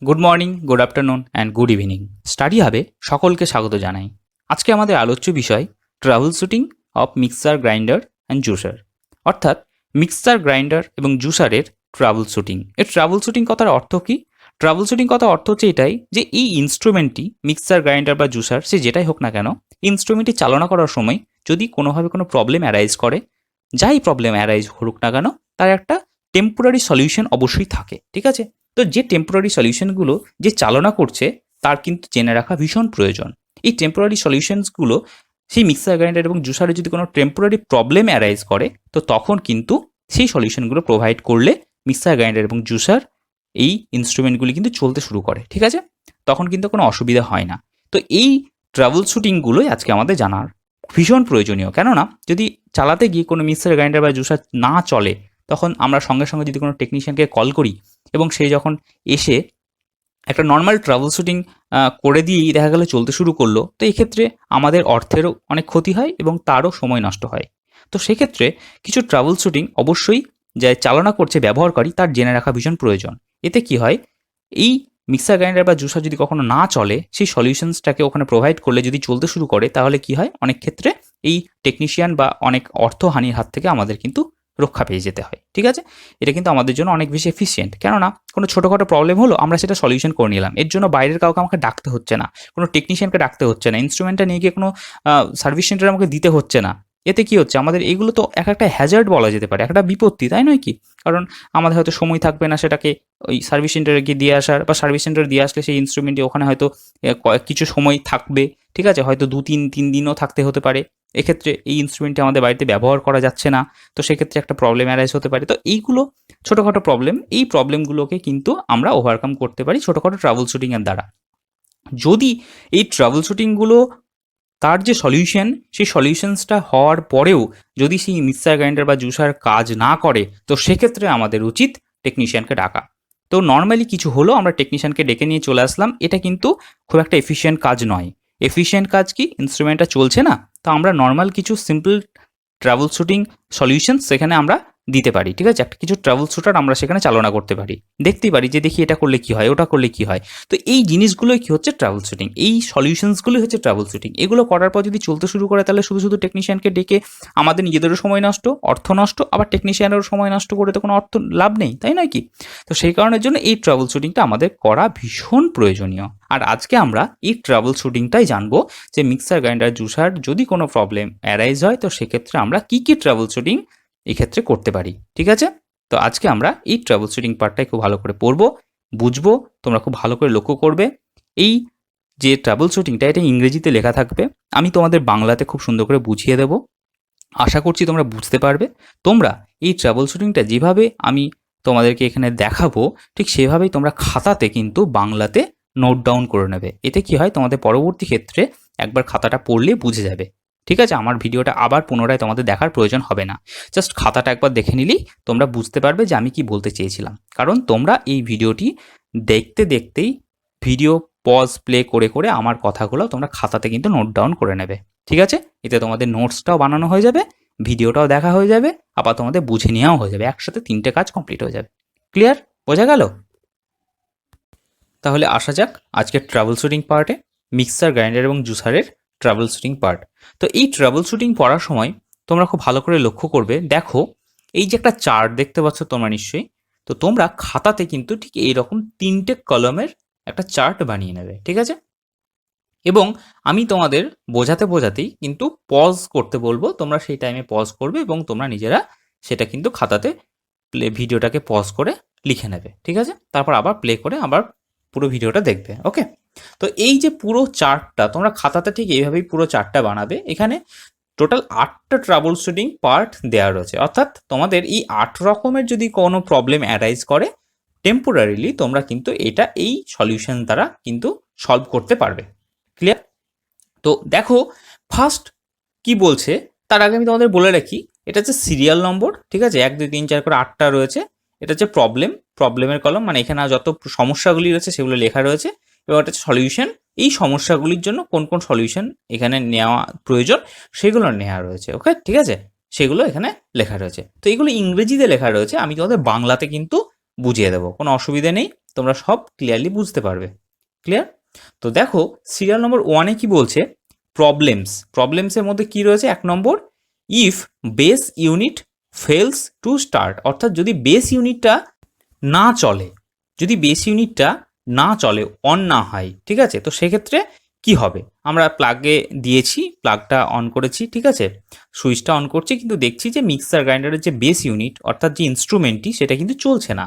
Good morning, good afternoon and good evening. Study hub সকলকে স্বাগত জানাই। আজকে আমাদের আলোচ্য বিষয় troubleshooting of mixer grinder and juicer, অর্থাৎ মিক্সার গ্রাইন্ডার এবং জুসারের ট্রাবল শুটিং। এর ট্রাবল শুটিং কথার অর্থ কী? ট্রাবল শুটিং কথা অর্থ হচ্ছে এটাই যে এই ইনস্ট্রুমেন্টটি মিক্সার গ্রাইন্ডার বা জুসার সে যেটাই হোক না কেন, ইনস্ট্রুমেন্টটি চালনা করার সময় যদি কোনোভাবে কোনো প্রবলেম অ্যারাইজ করে, যাই প্রবলেম অ্যারাইজ করুক না কেন, তার একটা টেম্পোরারি সলিউশন অবশ্যই থাকে। ঠিক আছে? তো যে টেম্পোরারি সলিউশনগুলো যে চালনা করছে তার কিন্তু জেনে রাখা ভীষণ প্রয়োজন। এই টেম্পোরারি সলিউশনসগুলো সেই মিক্সার গ্রাইন্ডার এবং জুসারে যদি কোনো টেম্পোরারি প্রবলেম অ্যারাইজ করে, তো তখন কিন্তু সেই সলিউশনগুলো প্রোভাইড করলে মিক্সার গ্রাইন্ডার এবং জুসার এই ইনস্ট্রুমেন্টগুলি কিন্তু চলতে শুরু করে। ঠিক আছে? তখন কিন্তু কোনো অসুবিধা হয় না। তো এই ট্রাবল শুটিংগুলোই আজকে আমাদের জানার ভীষণ প্রয়োজনীয়। কেননা যদি চালাতে গিয়ে কোনো মিক্সার গ্রাইন্ডার বা জুসার না চলে, তখন আমরা সঙ্গে সঙ্গে যদি কোনো টেকনিশিয়ানকে কল করি এবং সে যখন এসে একটা নর্মাল ট্রাবল শুটিং করে দিয়েই দেখা গেল চলতে শুরু করলো, তো এক্ষেত্রে আমাদের অর্থেরও অনেক ক্ষতি হয় এবং তারও সময় নষ্ট হয়। তো সেক্ষেত্রে কিছু ট্রাবল শুটিং অবশ্যই যে চালনা করছে ব্যবহারকারী তার জেনে রাখা ভীষণ প্রয়োজন। এতে কি হয়, এই মিক্সার গ্রাইন্ডার বা জুসার যদি কখনো না চলে, সেই সলিউশনসটাকে ওখানে প্রোভাইড করলে যদি চলতে শুরু করে, তাহলে কি হয়, অনেক ক্ষেত্রে এই টেকনিশিয়ান বা অনেক অর্থহানির হাত থেকে আমাদের কিন্তু রক্ষা পেয়ে যেতে হয়। ঠিক আছে? এটা কিন্তু আমাদের জন্য অনেক বেশি এফিসিয়েন্ট। কেননা কোনো ছোটোখাটো প্রবলেম হলো, আমরা সেটা সলিউশন করে নিলাম। এর জন্য বাইরের কাউকে আমাকে ডাকতে হচ্ছে না, কোনো টেকনিশিয়ানকে ডাকতে হচ্ছে না, ইনস্ট্রুমেন্টটা নিয়ে গিয়ে কোনো সার্ভিস সেন্টারে আমাকে দিতে হচ্ছে না। এতে কি হচ্ছে, আমাদের এগুলো তো একটা হ্যাজার্ড বলা যেতে পারে, একটা বিপত্তি, তাই নয় কি? কারণ আমাদের হয়তো সময় থাকবে না সেটাকে ওই সার্ভিস সেন্টারে গিয়ে দিয়ে আসার, বা সার্ভিস সেন্টারে দিয়ে আসলে সেই ইনস্ট্রুমেন্টটি ওখানে হয়তো কিছু সময় থাকবে। ঠিক আছে? হয়তো ২-৩ দিনও থাকতে হতে পারে। এক্ষেত্রে এই ইনস্ট্রুমেন্টটি আমাদের বাড়িতে ব্যবহার করা যাচ্ছে না। তো সেক্ষেত্রে একটা প্রবলেম অ্যারাইজ হতে পারে। তো এইগুলো ছোটোখাটো প্রবলেম, এই প্রবলেমগুলোকে কিন্তু আমরা ওভারকাম করতে পারি ছোটোখাটো ট্রাবল শুটিংয়ের দ্বারা। যদি এই ট্রাবল শুটিংগুলো তার যে সলিউশন, সেই সলিউশনসটা হওয়ার পরেও যদি সেই মিক্সার গ্রাইন্ডার বা জুসার কাজ না করে, তো সেক্ষেত্রে আমাদের উচিত টেকনিশিয়ানকে ডাকা। তো নর্মালি কিছু হলো, আমরা টেকনিশিয়ানকে ডেকে নিয়ে চলে আসলাম, এটা কিন্তু খুব একটা এফিশিয়েন্ট কাজ নয়। এফিশিয়েন্ট কাজ কি, ইনস্ট্রুমেন্টটা চলছে না, তো আমরা নর্মাল কিছু সিম্পল ট্রাবল শুটিং সলিউশন সেখানে আমরা দিতে পারি। ঠিক আছে? একটা কিছু ট্রাবল শুটার আমরা সেখানে চালনা করতে পারি, দেখতেই পারি যে দেখি এটা করলে কি হয়, ওটা করলে কি হয়। তো এই জিনিসগুলোই কি হচ্ছে ট্রাবল শুটিং, এই সলিউশনসগুলোই হচ্ছে ট্রাবল শুটিং। এগুলো করার পর যদি চলতে শুরু করে, তাহলে শুধু শুধু টেকনিশিয়ানকে ডেকে আমাদের নিজেদেরও সময় নষ্ট, অর্থ নষ্ট, আবার টেকনিশিয়ানেরও সময় নষ্ট করে তো কোনো অর্থ লাভ নেই, তাই নয় কি? তো সেই কারণের জন্য এই ট্রাবল শুটিংটা আমাদের করা ভীষণ প্রয়োজনীয়। আর আজকে আমরা এই ট্রাবল শুটিংটাই জানবো যে মিক্সার গ্রাইন্ডার জুসার যদি কোনো প্রবলেম অ্যারাইজ হয়, তো সেক্ষেত্রে আমরা কী কী ট্রাবল শুটিং এক্ষেত্রে করতে পারি। ঠিক আছে? তো আজকে আমরা এই ট্রাবল শুটিং পার্টটাই খুব ভালো করে পড়বো, বুঝবো। তোমরা খুব ভালো করে লক্ষ্য করবে। এই যে ট্রাবল শুটিংটা, এটা ইংরেজিতে লেখা থাকবে, আমি তোমাদের বাংলাতে খুব সুন্দর করে বুঝিয়ে দেবো। আশা করছি তোমরা বুঝতে পারবে। তোমরা এই ট্রাবল শুটিংটা যেভাবে আমি তোমাদেরকে এখানে দেখাবো, ঠিক সেভাবেই তোমরা খাতাতে কিন্তু বাংলাতে নোট ডাউন করে নেবে। এতে কি হয়, তোমাদের পরবর্তী ক্ষেত্রে একবার খাতাটা পড়লে বুঝে যাবে। ঠিক আছে? আমার ভিডিওটা আবার পুনরায় তোমাদের দেখার প্রয়োজন হবে না। জাস্ট খাতাটা একবার দেখে নিলেই তোমরা বুঝতে পারবে যে আমি কি বলতে চেয়েছিলাম। কারণ তোমরা এই ভিডিওটি দেখতে দেখতেই ভিডিও পজ প্লে করে করে আমার কথাগুলো তোমরা খাতাতে কিন্তু নোট ডাউন করে নেবে। ঠিক আছে? এতে তোমাদের নোটসটাও বানানো হয়ে যাবে, ভিডিওটাও দেখা হয়ে যাবে, আবার তোমাদের বুঝে নেওয়াও হয়ে যাবে। একসাথে 3টে কাজ কমপ্লিট হয়ে যাবে। ক্লিয়ার? বোঝা গেল? তাহলে আসা যাক আজকের ট্রাবল শুটিং পার্টে, মিক্সার গ্রাইন্ডার এবং জুসারের ট্রাবল শুটিং পার্ট। তো এই ট্রাবল শুটিং পড়ার সময় তোমরা খুব ভালো করে লক্ষ্য করবে। দেখো, এই যে একটা চার্ট দেখতে পাচ্ছ তোমরা নিশ্চয়ই, তো তোমরা খাতাতে কিন্তু ঠিক এইরকম 3টে কলমের একটা চার্ট বানিয়ে নেবে। ঠিক আছে? এবং আমি তোমাদের বোঝাতে বোঝাতেই কিন্তু পজ করতে বলবো, তোমরা সেই টাইমে পজ করবে এবং তোমরা নিজেরা সেটা কিন্তু খাতাতে ভিডিওটাকে পজ করে লিখে নেবে। ঠিক আছে? তারপর আবার প্লে করে আবার পুরো ভিডিওটা দেখবে। ওকে? তো এই যে পুরো চার্টটা তোমরা খাতাতে ঠিক এইভাবেই পুরো চার্টটা বানাবে। এখানে টোটাল 8টা ট্রাবল শুটিং পার্ট দেওয়া রয়েছে, অর্থাৎ তোমাদের এই 8 রকমের যদি কোনো প্রবলেম অ্যারাইজ করে, টেম্পোরারিলি তোমরা কিন্তু এটা এই সলিউশন দ্বারা কিন্তু সলভ করতে পারবে। ক্লিয়ার? তো দেখো, ফার্স্ট কি বলছে তার আগে আমি তোমাদের বলে রাখি, এটা হচ্ছে সিরিয়াল নম্বর। ঠিক আছে? 1 2 3 4 করে 8টা রয়েছে। এটা হচ্ছে প্রবলেমের কলম, মানে এখানে যত সমস্যাগুলি রয়েছে সেগুলো লেখা রয়েছে, এবং এটা হচ্ছে সলিউশন। এই সমস্যাগুলির জন্য কোন কোন সলিউশন এখানে নেওয়া প্রয়োজন সেগুলো নেওয়া রয়েছে। ওকে? ঠিক আছে? সেগুলো এখানে লেখা রয়েছে। তো এগুলো ইংরেজিতে লেখা রয়েছে, আমি তোমাদের বাংলাতে কিন্তু বুঝিয়ে দেবো, কোনো অসুবিধা নেই। তোমরা সব ক্লিয়ারলি বুঝতে পারবে। ক্লিয়ার? তো দেখো সিরিয়াল নম্বর 1-এ কি বলছে, প্রবলেমসের মধ্যে কি রয়েছে, 1 নম্বর, if base unit fails to start, অর্থাৎ যদি বেস ইউনিটটা না চলে, যদি বেস ইউনিটটা না চলে, অন না হয়, ঠিক আছে, তো সেক্ষেত্রে কি হবে? আমরা প্লাগে দিয়েছি, প্লাগটা অন করেছি, ঠিক আছে, সুইচটা অন করছি, কিন্তু দেখছি যে মিক্সার গ্রাইন্ডারের যে বেস ইউনিট অর্থাৎ যে ইনস্ট্রুমেন্টটি সেটা কিন্তু চলছে না,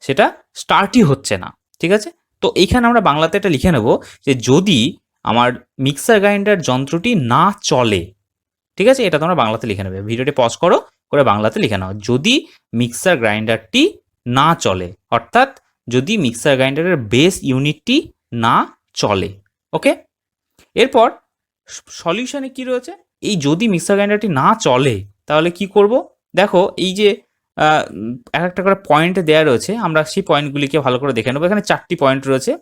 সেটা স্টার্টই হচ্ছে না, ঠিক আছে। তো এইখানে আমরা বাংলাতে এটা লিখে নেব যে যদি আমার মিক্সার গ্রাইন্ডার যন্ত্রটি না চলে, ঠিক আছে, এটা তোমরা বাংলাতে লিখে নেবে, ভিডিওটি পজ করো, করে বাংলাতে লিখে নাও, যদি মিক্সার গ্রাইন্ডারটি না চলে, অর্থাৎ যদি মিক্সার গ্রাইন্ডারের বেস ইউনিটটি না চলে। ওকে, এরপর সলিউশনে কি রয়েছে, এই যদি মিক্সার গ্রাইন্ডারটি না চলে তাহলে কি করব, দেখো এই যে এক একটা করে পয়েন্ট দেওয়া রয়েছে, আমরা সেই পয়েন্টগুলিকে ভালো করে দেখে নেবো। এখানে 4টি পয়েন্ট রয়েছে।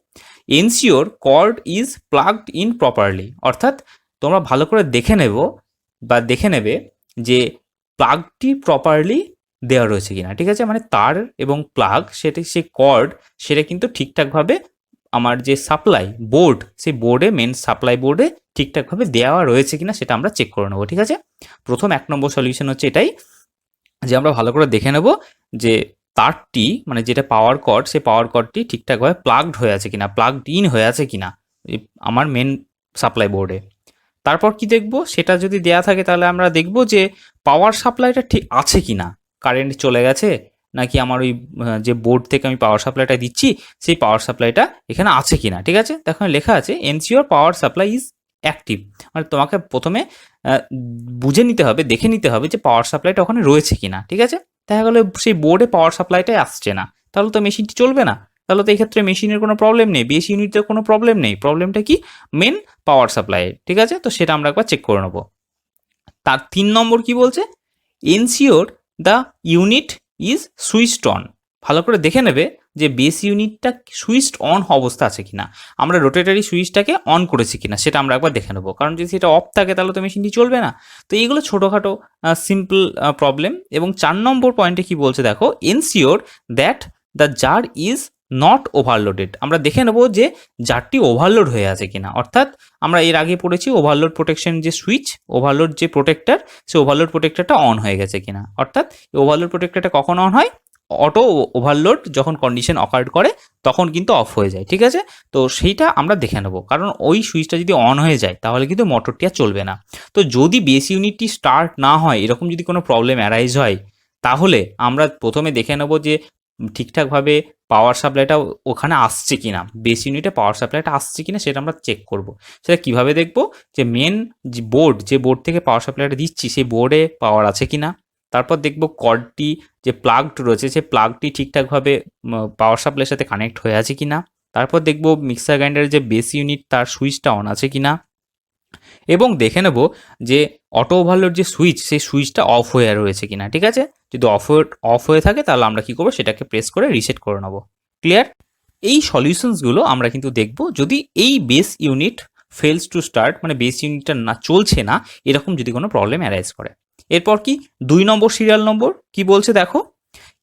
Ensure cord is plugged in properly, অর্থাৎ তোমরা ভালো করে দেখে নেবে যে প্লাগটি প্রপারলি দেওয়া রয়েছে কিনা, ঠিক আছে, মানে তার এবং প্লাগ সেটা, সেই কর্ড সেটা কিন্তু ঠিকঠাকভাবে আমার যে সাপ্লাই বোর্ড, সেই বোর্ডে, মেন সাপ্লাই বোর্ডে ঠিকঠাকভাবে দেওয়া রয়েছে কিনা সেটা আমরা চেক করে নেবো, ঠিক আছে। প্রথম 1 নম্বর সলিউশন হচ্ছে এটাই, যে আমরা ভালো করে দেখে নেব যে তারটি, মানে যেটা পাওয়ার কর্ড, সেই পাওয়ার কর্ডটি ঠিকঠাকভাবে প্লাগড হয়ে আছে কিনা, প্লাগড ইন হয়ে আছে কিনা আমার মেন সাপ্লাই বোর্ডে। তারপর কি দেখব, সেটা যদি দেয়া থাকে তাহলে আমরা দেখব যে পাওয়ার সাপ্লাইটা ঠিক আছে কিনা, কারেন্ট চলে গেছে নাকি আমার ওই যে বোর্ড থেকে আমি পাওয়ার সাপ্লাইটা দিচ্ছি সেই পাওয়ার সাপ্লাইটা এখানে আছে কিনা, ঠিক আছে। দেখো লেখা আছে ensure power supply is active, মানে তোমাকে প্রথমে বুঝে নিতে হবে, দেখে নিতে হবে যে পাওয়ার সাপ্লাইটা ওখানে রয়েছে কিনা, ঠিক আছে। দেখা গেলো সেই বোর্ডে পাওয়ার সাপ্লাইটাই আসছে না, তাহলে তো মেশিনটি চলবে না, তাহলে তো এই ক্ষেত্রে মেশিনের কোনো প্রবলেম নেই, বেস ইউনিটের কোনো প্রবলেম নেই, প্রবলেমটা কি মেন পাওয়ার সাপ্লাই, ঠিক আছে। তো সেটা আমরা একবার চেক করে নেবো। তার 3 নম্বর কি বলছে, ensure the unit is switched on, ভালো করে দেখে নেবে যে বেস ইউনিটটা সুইচড অন অবস্থা আছে কিনা, আমরা রোটেটারি সুইচটাকে অন করেছি কিনা সেটা আমরা একবার দেখে নেবো, কারণ যদি সেটা অফ থাকে তাহলে তো মেশিনটি চলবে না। তো এইগুলো ছোটোখাটো সিম্পল প্রবলেম। এবং 4 নম্বর পয়েন্টে কি বলছে দেখো, ensure that the jar is not overloaded, আমরা দেখে নেবো যে জারটি ওভারলোড হয়ে আছে কিনা, অর্থাৎ আমরা এর আগে পড়েছি ওভারলোড প্রোটেকশন যে সুইচ, ওভারলোড যে প্রোটেক্টর, সে ওভারলোড প্রোটেক্টরটা অন হয়ে গেছে কিনা, অর্থাৎ ওভারলোড প্রোটেক্টরটা কখন অন হয়, অটো ওভারলোড যখন কন্ডিশন অকার্ড করে তখন কিন্তু অফ হয়ে যায়, ঠিক আছে। তো সেইটা আমরা দেখে নেব, কারণ ওই সুইচটা যদি অন হয়ে যায় তাহলে কিন্তু মোটরটি আর চলবে না। তো যদি বেস ইউনিটটি স্টার্ট না হয়, এরকম যদি কোনো প্রবলেম অ্যারাইজ হয়, তাহলে আমরা প্রথমে দেখে নেব যে ঠিকঠাকভাবে পাওয়ার সাপ্লাইটা ওখানে আসছে কিনা, বেস ইউনিটে পাওয়ার সাপ্লাইটা আসছে কিনা সেটা আমরা চেক করব। সেটা কিভাবে দেখব, যে মেন যে বোর্ড থেকে পাওয়ার সাপ্লাইটা দিচ্ছি সেই বোর্ডে পাওয়ার আছে কিনা, তারপর দেখব কর্ডটি যে প্লাগড রয়েছে সেই প্লাগটি ঠিকঠাকভাবে পাওয়ার সাপ্লাইয়ের সাথে কানেক্ট হয়ে আছে কিনা, তারপর দেখব মিক্সার গ্রাইন্ডারের যে বেস ইউনিট তার সুইচটা অন আছে কিনা, এবং দেখে নেব যে অটো ওভারলোড যে সুইচ, সেই সুইচটা অফ হয়ে রয়েছে কিনা, ঠিক আছে। যদি অফ হয়ে থাকে তাহলে আমরা কি করবো, সেটাকে প্রেস করে রিসেট করে নেব। ক্লিয়ার? এই সলিউশনসগুলো আমরা কিন্তু দেখব যদি এই base unit fails to start, মানে বেস ইউনিটটা না চলছে না, এরকম যদি কোনো প্রবলেম অ্যারাইজ করে। এরপর কি 2 নম্বর সিরিয়াল নম্বর কি বলছে দেখো,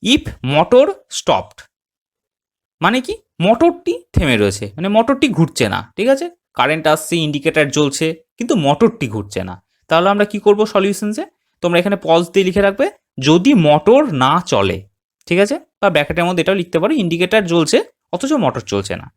ইফ মোটর স্টপড, মানে কি মোটরটি থেমে রয়েছে, মানে মোটরটি ঘুরছে না, ঠিক আছে, কারেন্ট আসছে, ইন্ডিকেটার জ্বলছে, কিন্তু মোটরটি ঘুরছে না, তাহলে আমরা কি করব সলিউশনসে, তোমরা এখানে পজ দিয়ে লিখে রাখবে যদি মোটর না চলে, ঠিক আছে, বা ব্র্যাকেটের মধ্যে এটাও লিখতে পারো ইন্ডিকেটার জ্বলছে অথচ মোটর চলছে না,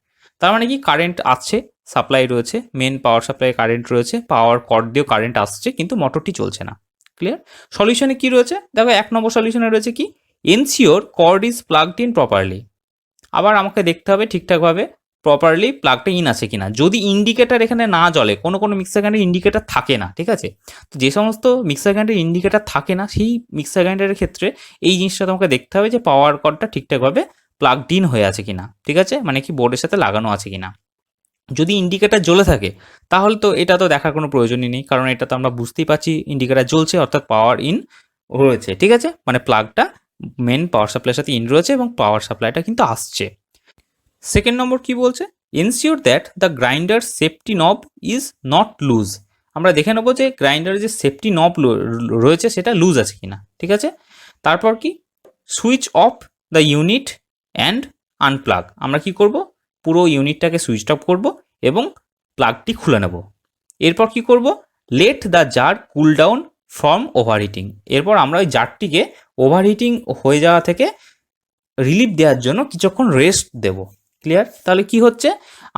তার মানে কি কারেন্ট আসছে, সাপ্লাই রয়েছে, মেন পাওয়ার সাপ্লাই কারেন্ট রয়েছে, পাওয়ার কর্ড দিয়েও কারেন্ট আসছে, কিন্তু মোটরটি চলছে না। ক্লিয়ার? সলিউশনে কি রয়েছে দেখো, 1 নম্বর সলিউশনে রয়েছে কি, ensure cord is plugged in properly, আবার আমাকে দেখতে হবে ঠিকঠাকভাবে প্রপারলি প্লাগটা ইন আছে কিনা। যদি ইন্ডিকেটার এখানে না জ্বলে, কোনো মিক্সার গ্রাইন্ডারের ইন্ডিকেটার থাকে না, ঠিক আছে, তো যে সমস্ত মিক্সার গ্রাইন্ডারের ইন্ডিকেটার থাকে না সেই মিক্সার গ্রাইন্ডারের ক্ষেত্রে এই জিনিসটা তোমাকে দেখতে হবে যে পাওয়ার কর্ডটা ঠিকঠাকভাবে প্লাগড ইন হয়ে আছে কিনা, ঠিক আছে, মানে কি বোর্ডের সাথে লাগানো আছে কিনা। যদি ইন্ডিকেটার জ্বলে থাকে তাহলে তো এটা তো দেখার কোনো প্রয়োজনই নেই, কারণ এটা তো আমরা বুঝতেই পারছি ইন্ডিকেটার জ্বলছে, অর্থাৎ পাওয়ার ইন রয়েছে, ঠিক আছে, মানে প্লাগটা মেন পাওয়ার সাপ্লাইয়ের সাথে ইন রয়েছে এবং পাওয়ার সাপ্লাইটা কিন্তু আসছে। 2nd নম্বর কি বলছে, ensure that the grinder safety নব ইজ নট লুজ, আমরা দেখে নেবো যে গ্রাইন্ডারের যে সেফটি নব রয়েছে সেটা লুজ আছে কিনা, ঠিক আছে। তারপর কি, switch off the unit and unplug. আমরা কি করব, পুরো ইউনিটটাকে সুইচ অফ করব এবং প্লাগটি খুলে নেব। এরপর কি করব, let the jar cool down from overheating. এরপর আমরা ওই জারটিকে ওভারহিটিং হয়ে যাওয়া থেকে রিলিফ দেওয়ার জন্য কিছুক্ষণ রেস্ট দেব। ক্লিয়ার? তাহলে কি হচ্ছে,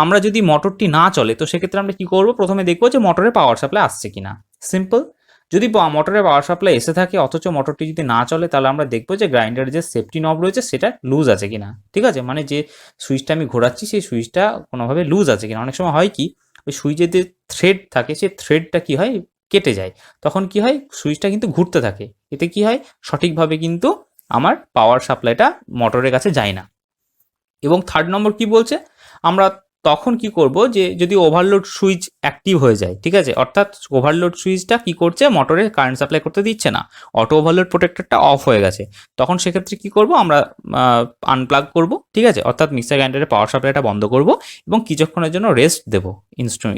আমরা যদি মোটরটি না চলে তো সেক্ষেত্রে আমরা কি করব, প্রথমে দেখবো যে মোটরে পাওয়ার সাপ্লাই আসছে কিনা। সিম্পল। যদি মোটরে পাওয়ার সাপ্লাই এসে থাকে অথচ মোটরটি যদি না চলে, তাহলে আমরা দেখবো যে গ্রাইন্ডারের যে সেফটি নব রয়েছে সেটা লুজ আছে কিনা। ঠিক আছে, মানে যে সুইচটা আমি ঘোরাচ্ছি সেই সুইচটা কোনোভাবে লুজ আছে কিনা। অনেক সময় হয় কি, ওই সুইচের যে থ্রেড থাকে সেই থ্রেডটা কি হয়, কেটে যায়, তখন কি হয় সুইচটা কিন্তু ঘুরতে থাকে। এতে কি হয়, সঠিকভাবে কিন্তু আমার পাওয়ার সাপ্লাইটা মোটরের কাছে যায় না। এবং থার্ড নম্বর কি বলছে, আমরা তখন কি করব, যে যদি ওভারলোড সুইচ অ্যাক্টিভ হয়ে যায়, ঠিক আছে, অর্থাৎ ওভারলোড সুইচটা কি করছে, মোটরে কারেন্ট সাপ্লাই করতে দিচ্ছে না, অটো ওভারলোড প্রোটেক্টরটা অফ হয়ে গেছে, তখন সেক্ষেত্রে কি করব, আমরা আনপ্লাগ করব। ঠিক আছে, অর্থাৎ মিক্সার গ্রাইন্ডারের পাওয়ার সাপ্লাইটা বন্ধ করব এবং কিছুক্ষণের জন্য রেস্ট দেবো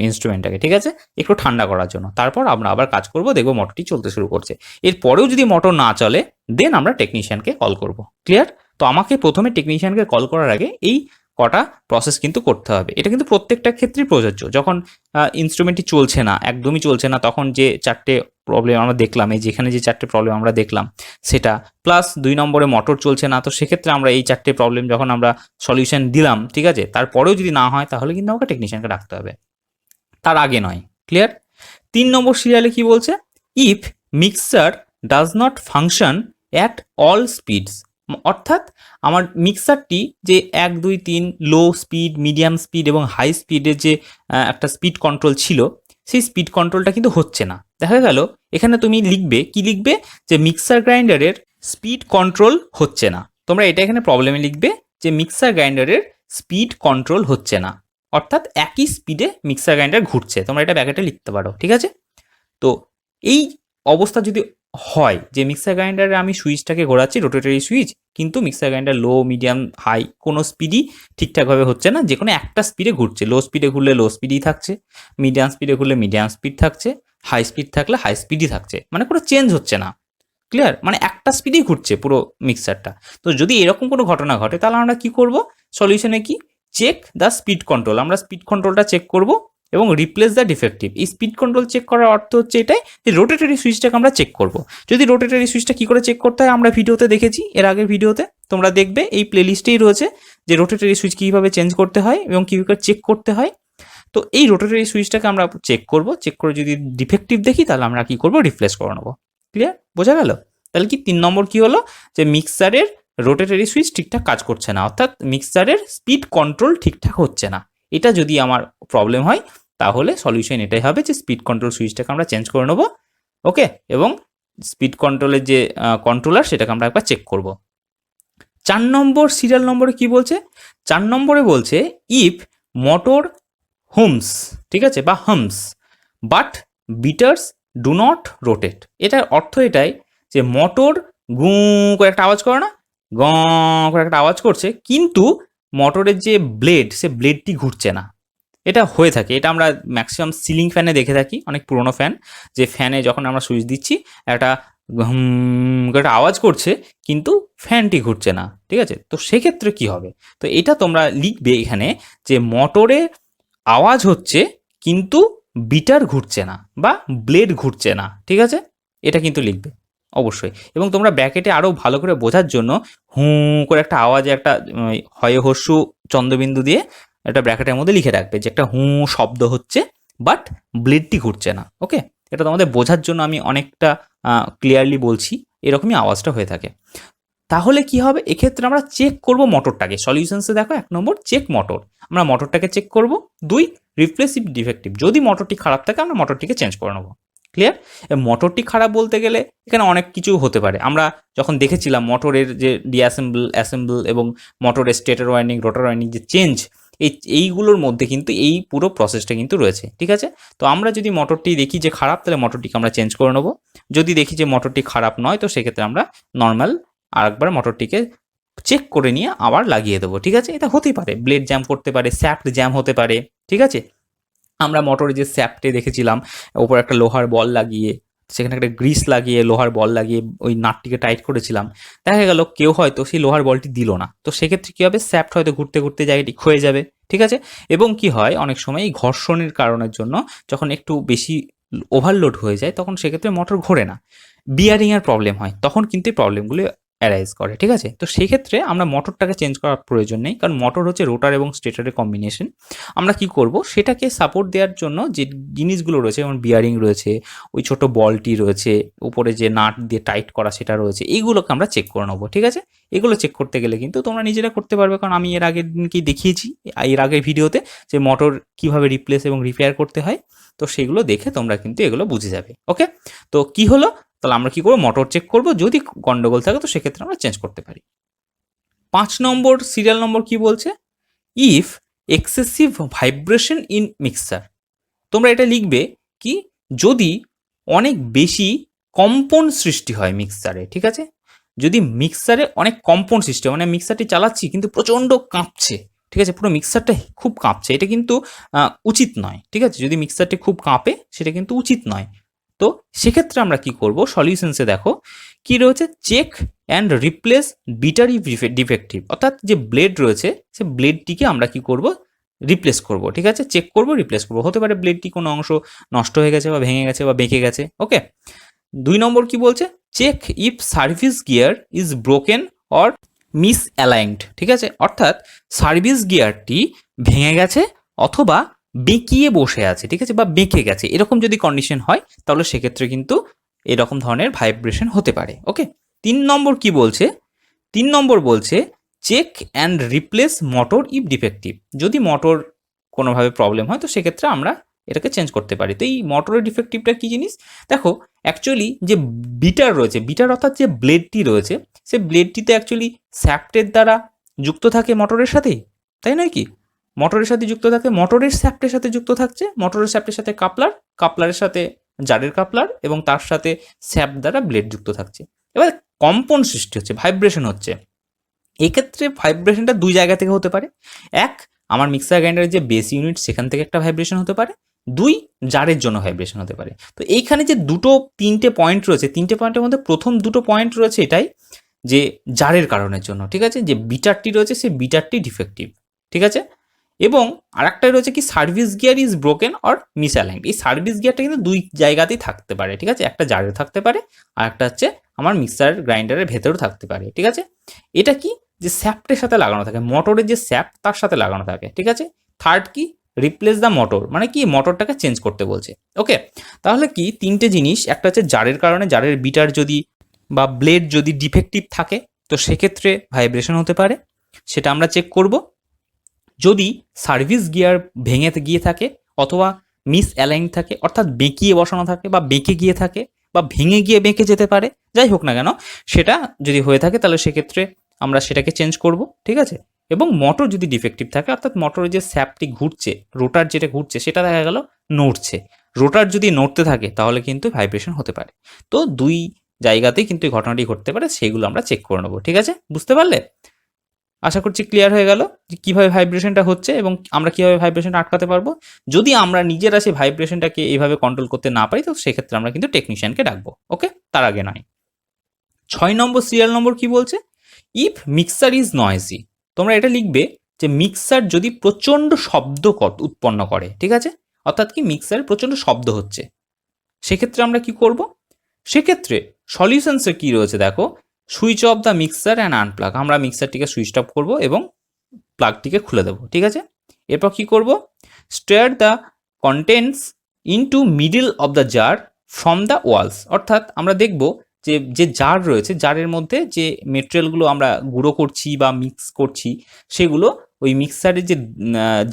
ইনস্ট্রুমেন্টটাকে, ঠিক আছে, একটু ঠান্ডা করার জন্য। তারপর আমরা আবার কাজ করব, দেখবো মোটরটি চলতে শুরু করছে। এরপরেও যদি মোটর না চলে, দেন আমরা টেকনিশিয়ানকে কল করব। ক্লিয়ার? তো আমাকে প্রথমে টেকনিশিয়ানকে কল করার আগে এই কটা প্রসেস কিন্তু করতে হবে। এটা কিন্তু প্রত্যেকটা ক্ষেত্রেই প্রযোজ্য। যখন ইনস্ট্রুমেন্টটি চলছে না, একদমই চলছে না, তখন যে চারটে প্রবলেম আমরা দেখলাম, এই যেখানে যে চারটে প্রবলেম আমরা দেখলাম সেটা, প্লাস 2 নম্বরে মোটর চলছে না, তো সেক্ষেত্রে আমরা এই চারটে প্রবলেম যখন আমরা সলিউশন দিলাম, ঠিক আছে, তারপরেও যদি না হয় তাহলে কিন্তু আমাকে টেকনিশিয়ানকে ডাকতে হবে, তার আগে নয়। ক্লিয়ার? 3 নম্বর সিরিয়ালে কি বলছে, if mixer does not function at all speeds. অর্থাৎ আমার মিক্সারটি যে 1 2 3 লো স্পিড, মিডিয়াম স্পিড এবং হাই স্পিডের যে একটা স্পিড কন্ট্রোল ছিল, সেই স্পিড কন্ট্রোলটা কিন্তু হচ্ছে না। দেখা গেল এখানে তুমি লিখবে, কি লিখবে, যে মিক্সার গ্রাইন্ডারের স্পিড কন্ট্রোল হচ্ছে না। তোমরা এটা এখানে প্রবলেমে লিখবে যে মিক্সার গ্রাইন্ডারের স্পিড কন্ট্রোল হচ্ছে না, অর্থাৎ একই স্পিডে মিক্সার গ্রাইন্ডার ঘুরছে। তোমরা এটা ব্যাকেটে লিখতে পারো। ঠিক আছে, তো এই অবস্থা যদি হয় যে মিক্সার গ্রাইন্ডারে আমি সুইচটাকে ঘোরাচ্ছি, রোটেটরি সুইচ, কিন্তু মিক্সার গ্রাইন্ডার লো, মিডিয়াম, হাই কোনো স্পিডই ঠিকঠাকভাবে হচ্ছে না, যে কোনো একটা স্পিডে ঘুরছে। লো স্পিডে ঘুরলে লো স্পিডই থাকছে, মিডিয়াম স্পিডে ঘুরলে মিডিয়াম স্পিড থাকছে, হাই স্পিড থাকলে হাই স্পিডই থাকছে, মানে কোনো চেঞ্জ হচ্ছে না। ক্লিয়ার? মানে একটা স্পিডেই ঘুরছে পুরো মিক্সারটা। তো যদি এরকম কোনো ঘটনা ঘটে তাহলে আমরা কি করব, সলিউশনে কি, চেক দ্য স্পিড কন্ট্রোল। আমরা স্পিড কন্ট্রোলটা চেক করব এবং রিপ্লেস দ্য ডিফেক্টিভ। এই স্পিড কন্ট্রোল চেক করার অর্থ হচ্ছে এটাই যে রোটেটরি সুইচটাকে আমরা চেক করব। যদি রোটেটরি সুইচটা কী করে চেক করতে হয় আমরা ভিডিওতে দেখেছি, এর আগের ভিডিওতে তোমরা দেখবে, এই প্লেলিস্টেই রয়েছে যে রোটেটরি সুইচ কীভাবে চেঞ্জ করতে হয় এবং কীভাবে চেক করতে হয়। তো এই রোটেটরি সুইচটাকে আমরা চেক করব, চেক করে যদি ডিফেক্টিভ দেখি তাহলে আমরা কি করব, রিপ্লেস করে নেবো। ক্লিয়ার? বোঝা গেল? তাহলে কি 3 নম্বর কি হলো, যে মিক্সারের রোটেটরি সুইচ ঠিকঠাক কাজ করছে না, অর্থাৎ মিক্সারের স্পিড কন্ট্রোল ঠিকঠাক হচ্ছে না। এটা যদি আমার প্রবলেম হয় তাহলে সলিউশন এটাই হবে যে স্পিড কন্ট্রোল সুইচটাকে আমরা চেঞ্জ করে নেবো। ওকে, এবং স্পিড কন্ট্রোলের যে কন্ট্রোলার সেটাকে আমরা একবার চেক করব। 4 নম্বর সিরিয়াল নম্বরে কি বলছে, 4 নম্বরে বলছে ইফ মোটর হুমস, ঠিক আছে, বা hums but beaters do not rotate. এটার অর্থ এটাই যে মোটর গু করে একটা আওয়াজ করে না, গ করে একটা আওয়াজ করছে, কিন্তু মোটরের যে ব্লেড সে ব্লেডটি ঘুরছে না। এটা হয়ে থাকে, এটা আমরা ম্যাক্সিমাম সিলিং ফ্যানে দেখে থাকি, অনেক পুরোনো ফ্যান, যে ফ্যানে যখন আমরা সুইচ দিচ্ছি একটা একটা আওয়াজ করছে কিন্তু ফ্যানটি ঘুরছে না। ঠিক আছে, তো সেক্ষেত্রে কি হবে, তো এটা তোমরা লিখবে এখানে যে মোটরে আওয়াজ হচ্ছে কিন্তু বিটার ঘুরছে না বা ব্লেড ঘুরছে না। ঠিক আছে, এটা কিন্তু লিখবে অবশ্যই। এবং তোমরা ব্র্যাকেটে আরও ভালো করে বোঝার জন্য করে একটা আওয়াজে একটা হয় হস্যু চন্দ্রবিন্দু দিয়ে একটা ব্র্যাকেটের মধ্যে লিখে রাখবে যে একটা শব্দ হচ্ছে বাট ব্লেডটি ঘুরছে না। ওকে, এটা তোমাদের বোঝার জন্য আমি অনেকটা ক্লিয়ারলি বলছি, এরকমই আওয়াজটা হয়ে থাকে। তাহলে কি হবে, এক্ষেত্রে আমরা চেক করব মোটরটাকে। সলিউশনসে দেখো 1 নম্বর চেক মোটর, আমরা মোটরটাকে চেক করব। 2 রিপ্লেসিভ ডিফেক্টিভ, যদি মোটরটি খারাপ থাকে আমরা মোটরটিকে চেঞ্জ করে নেবো। ক্লিয়ার? মোটরটি খারাপ বলতে গেলে এখানে অনেক কিছু হতে পারে। আমরা যখন দেখেছিলাম মোটরের যে অ্যাসেম্বল এবং মোটরের স্টেটর ওয়াইন্ডিং, রোটার ওয়াইন্ডিং যে চেঞ্জ, এইগুলোর মধ্যে কিন্তু এই পুরো প্রসেসটা কিন্তু রয়েছে। ঠিক আছে, তো আমরা যদি মোটরটি দেখি যে খারাপ তাহলে মোটরটিকে আমরা চেঞ্জ করে নেবো। যদি দেখি যে মোটরটি খারাপ নয় তো সেক্ষেত্রে আমরা নর্মাল আরেকবার মোটরটিকে চেক করে নিয়ে আবার লাগিয়ে দেবো। ঠিক আছে, এটা হতেই পারে, ব্লেড জ্যাম করতে পারে, স্যাফট জ্যাম হতে পারে। ঠিক আছে, আমরা মোটরে যে স্যাফটে দেখেছিলাম ওপর একটা লোহার বল লাগিয়ে সেখানে একটা গ্রিস লাগিয়ে লোহার বল লাগিয়ে ওই নাটটিকে টাইট করেছিলাম, দেখা গেল কেউ হয়তো সেই লোহার বলটি দিল না, তো সেক্ষেত্রে কী হবে, স্যাপ্ট হয়তো ঘুরতে ঘুরতে জায়গাটি ক্ষয়ে যাবে, ঠিক আছে। এবং কি হয় অনেক সময় এই ঘর্ষণের কারণের জন্য যখন একটু বেশি ওভারলোড হয়ে যায় তখন সেক্ষেত্রে মোটর ঘোরে না, বিয়ারিংয়ের প্রবলেম হয়, তখন কিন্তু এই প্রবলেমগুলো অ্যারাইজ করে, ঠিক আছে। তো সেই ক্ষেত্রে আমরা মোটরটাকে চেঞ্জ করার প্রয়োজন নেই, কারণ মোটর হচ্ছে রোটার এবং স্টেটরের কম্বিনেশন। আমরা কি করব, সেটাকে সাপোর্ট দেওয়ার জন্য যে জিনিসগুলো রয়েছে, যেমন বিয়ারিং রয়েছে, ওই ছোট বলটি রয়েছে, উপরে যে নাট দিয়ে টাইট করা সেটা রয়েছে, এইগুলোকে আমরা চেক করে নেবো, ঠিক আছে। এগুলো চেক করতে গেলে কিন্তু তোমরা নিজেরা করতে পারবে, কারণ আমি এর আগের দিনকেই দেখিয়েছি, এর আগের ভিডিওতে, যে মোটর কীভাবে রিপ্লেস এবং রিপেয়ার করতে হয়। তো সেগুলো দেখে তোমরা কিন্তু এগুলো বুঝে যাবে। ওকে, তো কি হলো, তাহলে আমরা কি করবো, মোটর চেক করব, যদি গন্ডগোল থাকে তো সেক্ষেত্রে আমরা চেঞ্জ করতে পারি। 5 নম্বর সিরিয়াল নম্বর কি বলছে, if excessive vibration in mixer. তোমরা এটা লিখবে কি, যদি অনেক বেশি কম্পন সৃষ্টি হয় মিক্সারে, ঠিক আছে। যদি মিক্সারে অনেক কম্পন সৃষ্টি হয়, মানে মিক্সারটি চালাচ্ছি কিন্তু প্রচণ্ড কাঁপছে, ঠিক আছে, পুরো মিক্সারটা খুব কাঁপছে, এটা কিন্তু উচিত নয়, ঠিক আছে। যদি মিক্সারটি খুব কাঁপে সেটা কিন্তু উচিত নয়। তো সেক্ষেত্রে আমরা কি করব, সলিউশনসে দেখো কি রয়েছে, check and replace beater if defective, অর্থাৎ যে ব্লেড রয়েছে সে ব্লেডটিকে আমরা কি করব, রিপ্লেস করব, ঠিক আছে, চেক করব, রিপ্লেস করব। হতে পারে ব্লেডটি কোনো অংশ নষ্ট হয়ে গেছে বা ভেঙে গেছে বা বেঁকে গেছে। ওকে, 2 নম্বর কি বলছে, check if service gear is broken or misaligned, ঠিক আছে, অর্থাৎ সার্ভিস গিয়ারটি ভেঙে গেছে অথবা বেঁকিয়ে বসে আছে, ঠিক আছে, বা বেঁকে গেছে, এরকম যদি কন্ডিশন হয় তাহলে সেক্ষেত্রে কিন্তু এরকম ধরনের ভাইব্রেশন হতে পারে। ওকে, 3 নম্বর কি বলছে, 3 নম্বর বলছে check and replace motor if defective. যদি মোটর কোনোভাবে প্রবলেম হয় তো সেক্ষেত্রে আমরা এটাকে চেঞ্জ করতে পারি। তো এই মোটরের ডিফেক্টিভটা কী জিনিস, দেখো অ্যাকচুয়ালি যে বিটার রয়েছে, বিটার অর্থাৎ যে ব্লেডটি রয়েছে, সে ব্লেডটিতে অ্যাকচুয়ালি স্যাপ্টের দ্বারা যুক্ত থাকে মোটরের সাথেই, তাই নয় কি, মোটরের সাথে যুক্ত থাকে, মোটরের স্যাপ্টের সাথে যুক্ত থাকছে, মোটরের স্যাপ্টের সাথে কাপলার, কাপলারের সাথে জারের কাপলার, এবং তার সাথে স্যাপ দ্বারা ব্লেড যুক্ত থাকছে। এবার কম্পন সৃষ্টি হচ্ছে, ভাইব্রেশন হচ্ছে। এক্ষেত্রে ভাইব্রেশনটা 2 জায়গা থেকে হতে পারে। এক, আমার মিক্সার গ্রাইন্ডারের যে বেস ইউনিট সেখান থেকে একটা ভাইব্রেশন হতে পারে। 2, জারের জন্য ভাইব্রেশন হতে পারে। তো এইখানে যে 3টে পয়েন্ট রয়েছে, 3টে পয়েন্টের মধ্যে প্রথম 2টো পয়েন্ট রয়েছে এটাই, যে জারের কারণের জন্য, ঠিক আছে, যে বিটারটি রয়েছে সেই বিটারটি ডিফেক্টিভ, ঠিক আছে। এবং আরেকটাই রয়েছে কি, service gear is broken or misaligned. এই সার্ভিস গিয়ারটা কিন্তু 2 জায়গাতেই থাকতে পারে, ঠিক আছে, একটা জারে থাকতে পারে আর একটা হচ্ছে আমার মিক্সার গ্রাইন্ডারের ভেতরেও থাকতে পারে, ঠিক আছে। এটা কি, যে স্যাপ্টের সাথে লাগানো থাকে, মোটরের যে স্যাপ তার সাথে লাগানো থাকে, ঠিক আছে। থার্ড কি, রিপ্লেস দ্য মোটর, মানে কি মোটরটাকে চেঞ্জ করতে বলছে। ওকে, তাহলে কি 3টে জিনিস, একটা হচ্ছে জারের কারণে, জারের বিটার যদি বা ব্লেড যদি ডিফেক্টিভ থাকে তো সেক্ষেত্রে ভাইব্রেশন হতে পারে, সেটা আমরা চেক করব। যদি সার্ভিস গিয়ার ভেঙে গিয়ে থাকে অথবা মিস অ্যালাইন থাকে, অর্থাৎ বেঁকিয়ে বসানো থাকে বা বেঁকে গিয়ে থাকে বা ভেঙে গিয়ে বেঁকে যেতে পারে, যাই হোক না কেন, সেটা যদি হয়ে থাকে তাহলে সেক্ষেত্রে আমরা সেটাকে চেঞ্জ করব, ঠিক আছে। এবং মোটর যদি ডিফেক্টিভ থাকে, অর্থাৎ মোটরের যে স্যাপটি ঘুরছে, রোটার যেটা ঘুরছে সেটা দেখা গেল নড়ছে, রোটার যদি নড়তে থাকে তাহলে কিন্তু ভাইব্রেশন হতে পারে। তো 2 জায়গাতেই কিন্তু এই ঘটনাটি ঘটতে পারে, সেইগুলো আমরা চেক করে নেবো, ঠিক আছে, বুঝতে পারলে? আশা করছি ক্লিয়ার হয়ে গেল যে কীভাবে ভাইব্রেশনটা হচ্ছে এবং আমরা কীভাবে ভাইব্রেশনটা আটকাতে পারবো। যদি আমরা নিজেরা সেই ভাইব্রেশনটাকে এইভাবে কন্ট্রোল করতে না পারি তো সেক্ষেত্রে আমরা কিন্তু টেকনিশিয়ানকে ডাকবো। ওকে, তার আগে নয়। 6 নম্বর সিরিয়াল নম্বর কি বলছে, ইফ মিক্সার ইজ নয়েজি। তোমরা এটা লিখবে যে মিক্সার যদি প্রচণ্ড শব্দ উৎপন্ন করে, ঠিক আছে, অর্থাৎ কি মিক্সারে প্রচণ্ড শব্দ হচ্ছে, সেক্ষেত্রে আমরা কি করব, সেক্ষেত্রে সলিউশনসে কি রয়েছে দেখো, switch off the mixer and unplug. আমরা মিক্সারটিকে সুইচ অফ করবো এবং প্লাগটিকে খুলে দেবো, ঠিক আছে। এরপর কি করব, stir the contents into middle of the jar from the walls. অর্থাৎ আমরা দেখব যে যে জার রয়েছে, জারের মধ্যে যে মেটেরিয়ালগুলো আমরা গুঁড়ো করছি বা মিক্স করছি সেগুলো ওই মিক্সারের যে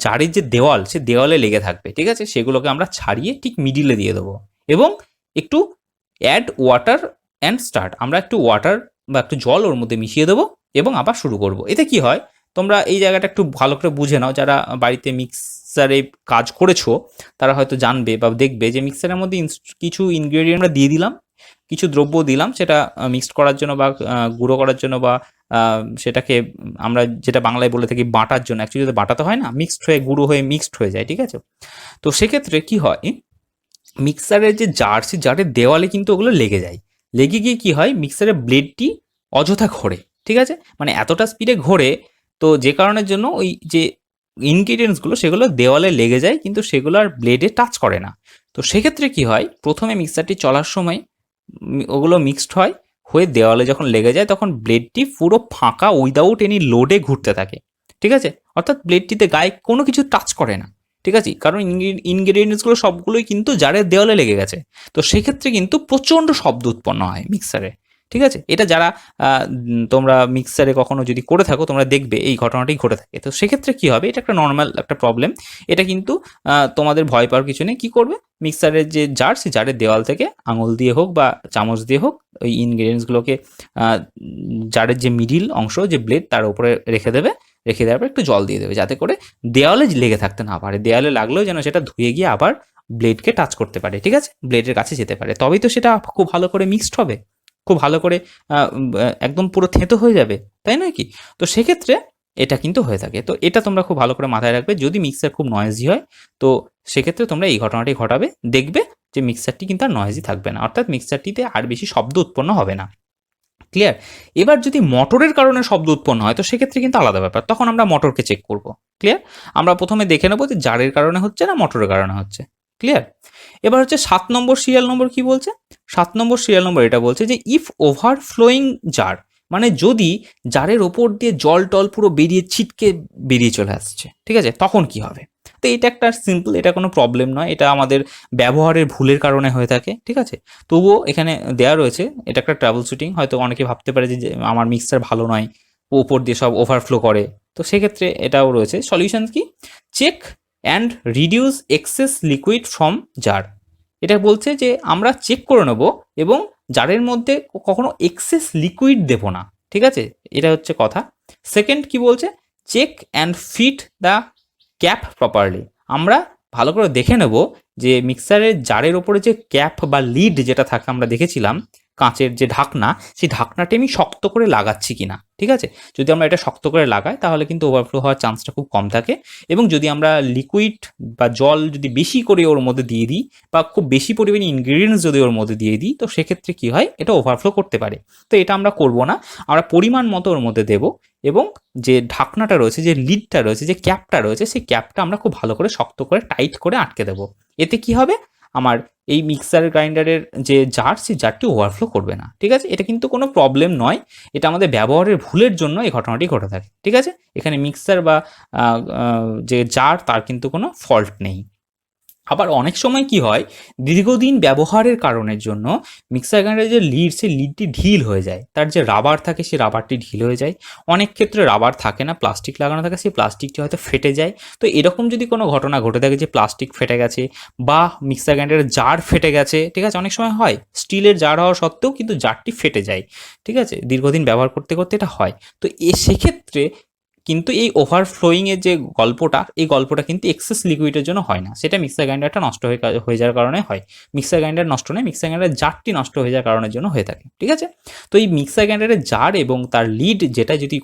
জারের যে দেওয়াল, সে দেওয়ালে লেগে থাকবে, ঠিক আছে, সেগুলোকে আমরা ছাড়িয়ে ঠিক মিডিলে দিয়ে দেবো এবং একটু অ্যাড ওয়াটার অ্যান্ড স্টার্ট। আমরা একটু ওয়াটার বা একটু জল ওর মধ্যে মিশিয়ে দেবো এবং আবার শুরু করব। এতে কি হয়, তোমরা এই জায়গাটা একটু ভালো করে বুঝে নাও, যারা বাড়িতে মিক্সারে কাজ করেছো তারা হয়তো জানবে বা দেখবে যে মিক্সারের মধ্যে কিছু ইনগ্রেডিয়েন্ট আমরা দিয়ে দিলাম, কিছু দ্রব্য দিলাম সেটা মিক্সড করার জন্য বা গুঁড়ো করার জন্য বা সেটাকে আমরা যেটা বাংলায় বলে থাকি বাটার জন্য, অ্যাকচুয়ালি বাটাতে হয় না, মিক্সড হয়ে গুঁড়ো হয়ে মিক্সড হয়ে যায়, ঠিক আছে। তো সেক্ষেত্রে কি হয়, মিক্সারের যে জার, সেই জারের দেওয়ালে কিন্তু ওগুলো লেগে যায়। লেগে গিয়ে কি হয়, মিক্সারের ব্লেডটি অযথা ঘোরে, ঠিক আছে? মানে এতটা স্পিডে ঘোরে, তো যে কারণের জন্য ওই যে ইনগ্রিডিয়েন্টসগুলো সেগুলো দেওয়ালে লেগে যায়, কিন্তু সেগুলো আর ব্লেডে টাচ করে না। তো সেক্ষেত্রে কি হয়, প্রথমে মিক্সারটি চলার সময় ওগুলো মিক্সড হয়, হয়ে দেওয়ালে যখন লেগে যায় তখন ব্লেডটি পুরো ফাঁকা উইদাউট এনি লোডে ঘুরতে থাকে, ঠিক আছে? অর্থাৎ ব্লেডটিতে গায়ে কোনো কিছু টাচ করে না, ঠিক আছে? কারণ ইনগ্রিডিয়েন্টসগুলো সবগুলোই কিন্তু জারের দেওয়ালে লেগে গেছে। তো সেক্ষেত্রে কিন্তু প্রচণ্ড শব্দ উৎপন্ন হয় মিক্সারে, ঠিক আছে? এটা যারা তোমরা মিক্সারে কখনো যদি করে থাকো তোমরা দেখবে এই ঘটনাটি ঘটে থাকে। তো সেক্ষেত্রে কি হবে, এটা একটা নর্মাল একটা প্রবলেম। এটা কিন্তু তোমাদের ভয় পাওয়ার কিছু নেই। কি করবে, মিক্সারের যে জার, সেই জারের দেওয়াল থেকে আঙুল দিয়ে হোক বা চামচ দিয়ে হোক ওই ইনগ্রিডিয়েন্টসগুলোকে জারের যে মিডিল অংশ, যে ব্লেড, তার উপরে রেখে দেবে। রেখে দেওয়ার পর একটু জল দিয়ে দেবে, যাতে করে দেওয়ালে লেগে থাকতে না পারে। দেওয়ালে লাগলেও যেন সেটা ধুয়ে গিয়ে আবার ব্লেডকে টাচ করতে পারে, ঠিক আছে? ব্লেডের কাছে যেতে পারে, তবেই তো সেটা খুব ভালো করে মিক্সড হবে, খুব ভালো করে একদম পুরো থেঁতো হয়ে যাবে, তাই নয় কি? তো সেক্ষেত্রে এটা কিন্তু হয়ে থাকে। তো এটা তোমরা খুব ভালো করে মাথায় রাখবে। যদি মিক্সার খুব নয়েজি হয়, তো সেক্ষেত্রে তোমরা এই ঘটনাটি ঘটাবে, দেখবে যে মিক্সারটি কিন্তু আর নয়েজি থাকবে না, অর্থাৎ মিক্সারটিতে আর বেশি শব্দ উৎপন্ন হবে না। ক্লিয়ার? এবার যদি মোটরের কারণে শব্দ উৎপন্ন হয়, তো সেক্ষেত্রে কিন্তু আলাদা ব্যাপার, তখন আমরা মোটরকে চেক করব। ক্লিয়ার? আমরা প্রথমে দেখে নেবো যে জারের কারণে হচ্ছে না মোটরের কারণে হচ্ছে। ক্লিয়ার? এবার হচ্ছে 7 নম্বর সিরিয়াল নম্বর কি বলছে? 7 নম্বর সিরিয়াল নম্বর এটা বলছে যে ইফ ওভারফ্লোয়িং জার, মানে যদি জারের ওপর দিয়ে জল টল পুরো বেরিয়ে ছিটকে বেরিয়ে চলে আসছে, ঠিক আছে? তখন কি হবে? তো এটা একটা সিম্পল, এটা কোনো প্রবলেম নয়, এটা আমাদের ব্যবহারের ভুলের কারণে হয়ে থাকে, ঠিক আছে? তবুও এখানে দেওয়া রয়েছে, এটা একটা ট্রাবল শুটিং। হয়তো অনেকে ভাবতে পারে যে আমার মিক্সার ভালো নয়, ওপর দিয়ে সব ওভারফ্লো করে। তো সেক্ষেত্রে এটাও রয়েছে। সলিউশন কি? Check and reduce excess liquid from jar. এটা বলছে যে আমরা চেক করে নেব এবং জারের মধ্যে কখনো এক্সেস লিকুইড দেবো না, ঠিক আছে? এটা হচ্ছে কথা। সেকেন্ড কি বলছে? Check and fit the cap properly. আমরা ভালো করে দেখে নেব যে মিক্সারের জারের ওপরে যে ক্যাপ বা লিড যেটা থাকে, আমরা দেখেছিলাম কাঁচের যে ঢাকনা, সেই ঢাকনাটি আমি শক্ত করে লাগাচ্ছি কিনা, ঠিক আছে? যদি আমরা এটা শক্ত করে লাগাই তাহলে কিন্তু ওভারফ্লো হওয়ার চান্সটা খুব কম থাকে। এবং যদি আমরা লিকুইড বা জল যদি বেশি করে ওর মধ্যে দিয়ে দিই, বা খুব বেশি পরিমাণে ইনগ্রিডিয়েন্টস যদি ওর মধ্যে দিয়ে দিই, তো সেক্ষেত্রে কি হয়, এটা ওভারফ্লো করতে পারে। তো এটা আমরা করব না, আমরা পরিমাণ মতো ওর মধ্যে দেবো। এবং যে ঢাকনাটা রয়েছে, যে লিডটা রয়েছে, যে ক্যাপটা রয়েছে, সেই ক্যাপটা আমরা খুব ভালো করে শক্ত করে টাইট করে আটকে দেবো। এতে কি হবে, আমার এই মিক্সার গ্রাইন্ডারের যে জার, সেই জারটি ওভারফ্লো করবে না, ঠিক আছে? এটা কিন্তু কোনো প্রবলেম নয়, এটা আমাদের ব্যবহারের ভুলের জন্য এই ঘটনাটি ঘটে থাকে, ঠিক আছে? এখানে মিক্সার বা যে জার, তার কিন্তু কোনো ফল্ট নেই। আবার অনেক সময় কি হয়, দীর্ঘদিন ব্যবহারের কারণের জন্য মিক্সার গ্রাইন্ডারের যে লিড, সেই লিডটি ঢিল হয়ে যায়, তার যে রাবার থাকে সেই রাবারটি ঢিল হয়ে যায়। অনেক ক্ষেত্রে রাবার থাকে না, প্লাস্টিক লাগানো থাকে, সেই প্লাস্টিকটি হয়তো ফেটে যায়। তো এরকম যদি কোনো ঘটনা ঘটে থাকে যে প্লাস্টিক ফেটে গেছে বা মিক্সার গ্রাইন্ডারের জার ফেটে গেছে, ঠিক আছে? অনেক সময় হয় স্টিলের জার হওয়া সত্ত্বেও কিন্তু জারটি ফেটে যায়, ঠিক আছে? দীর্ঘদিন ব্যবহার করতে করতে এটা হয়। তো সেক্ষেত্রে কিন্তু এই ওভারফ্লোয়িংয়ের যে গল্পটা, এই গল্পটা কিন্তু এক্সেস লিকুইডের জন্য হয় না, সেটা মিক্সার গ্রাইন্ডারটা নষ্ট হয়ে যাওয়ার কারণে হয়। মিক্সার গ্রাইন্ডার নষ্ট নয়, মিক্সার গ্রাইন্ডারের জারটি নষ্ট হয়ে যাওয়ার কারণের জন্য হয়ে থাকে, ঠিক আছে? তো এই মিক্সার গ্রাইন্ডারের জার এবং তার লিড, যেটা যদি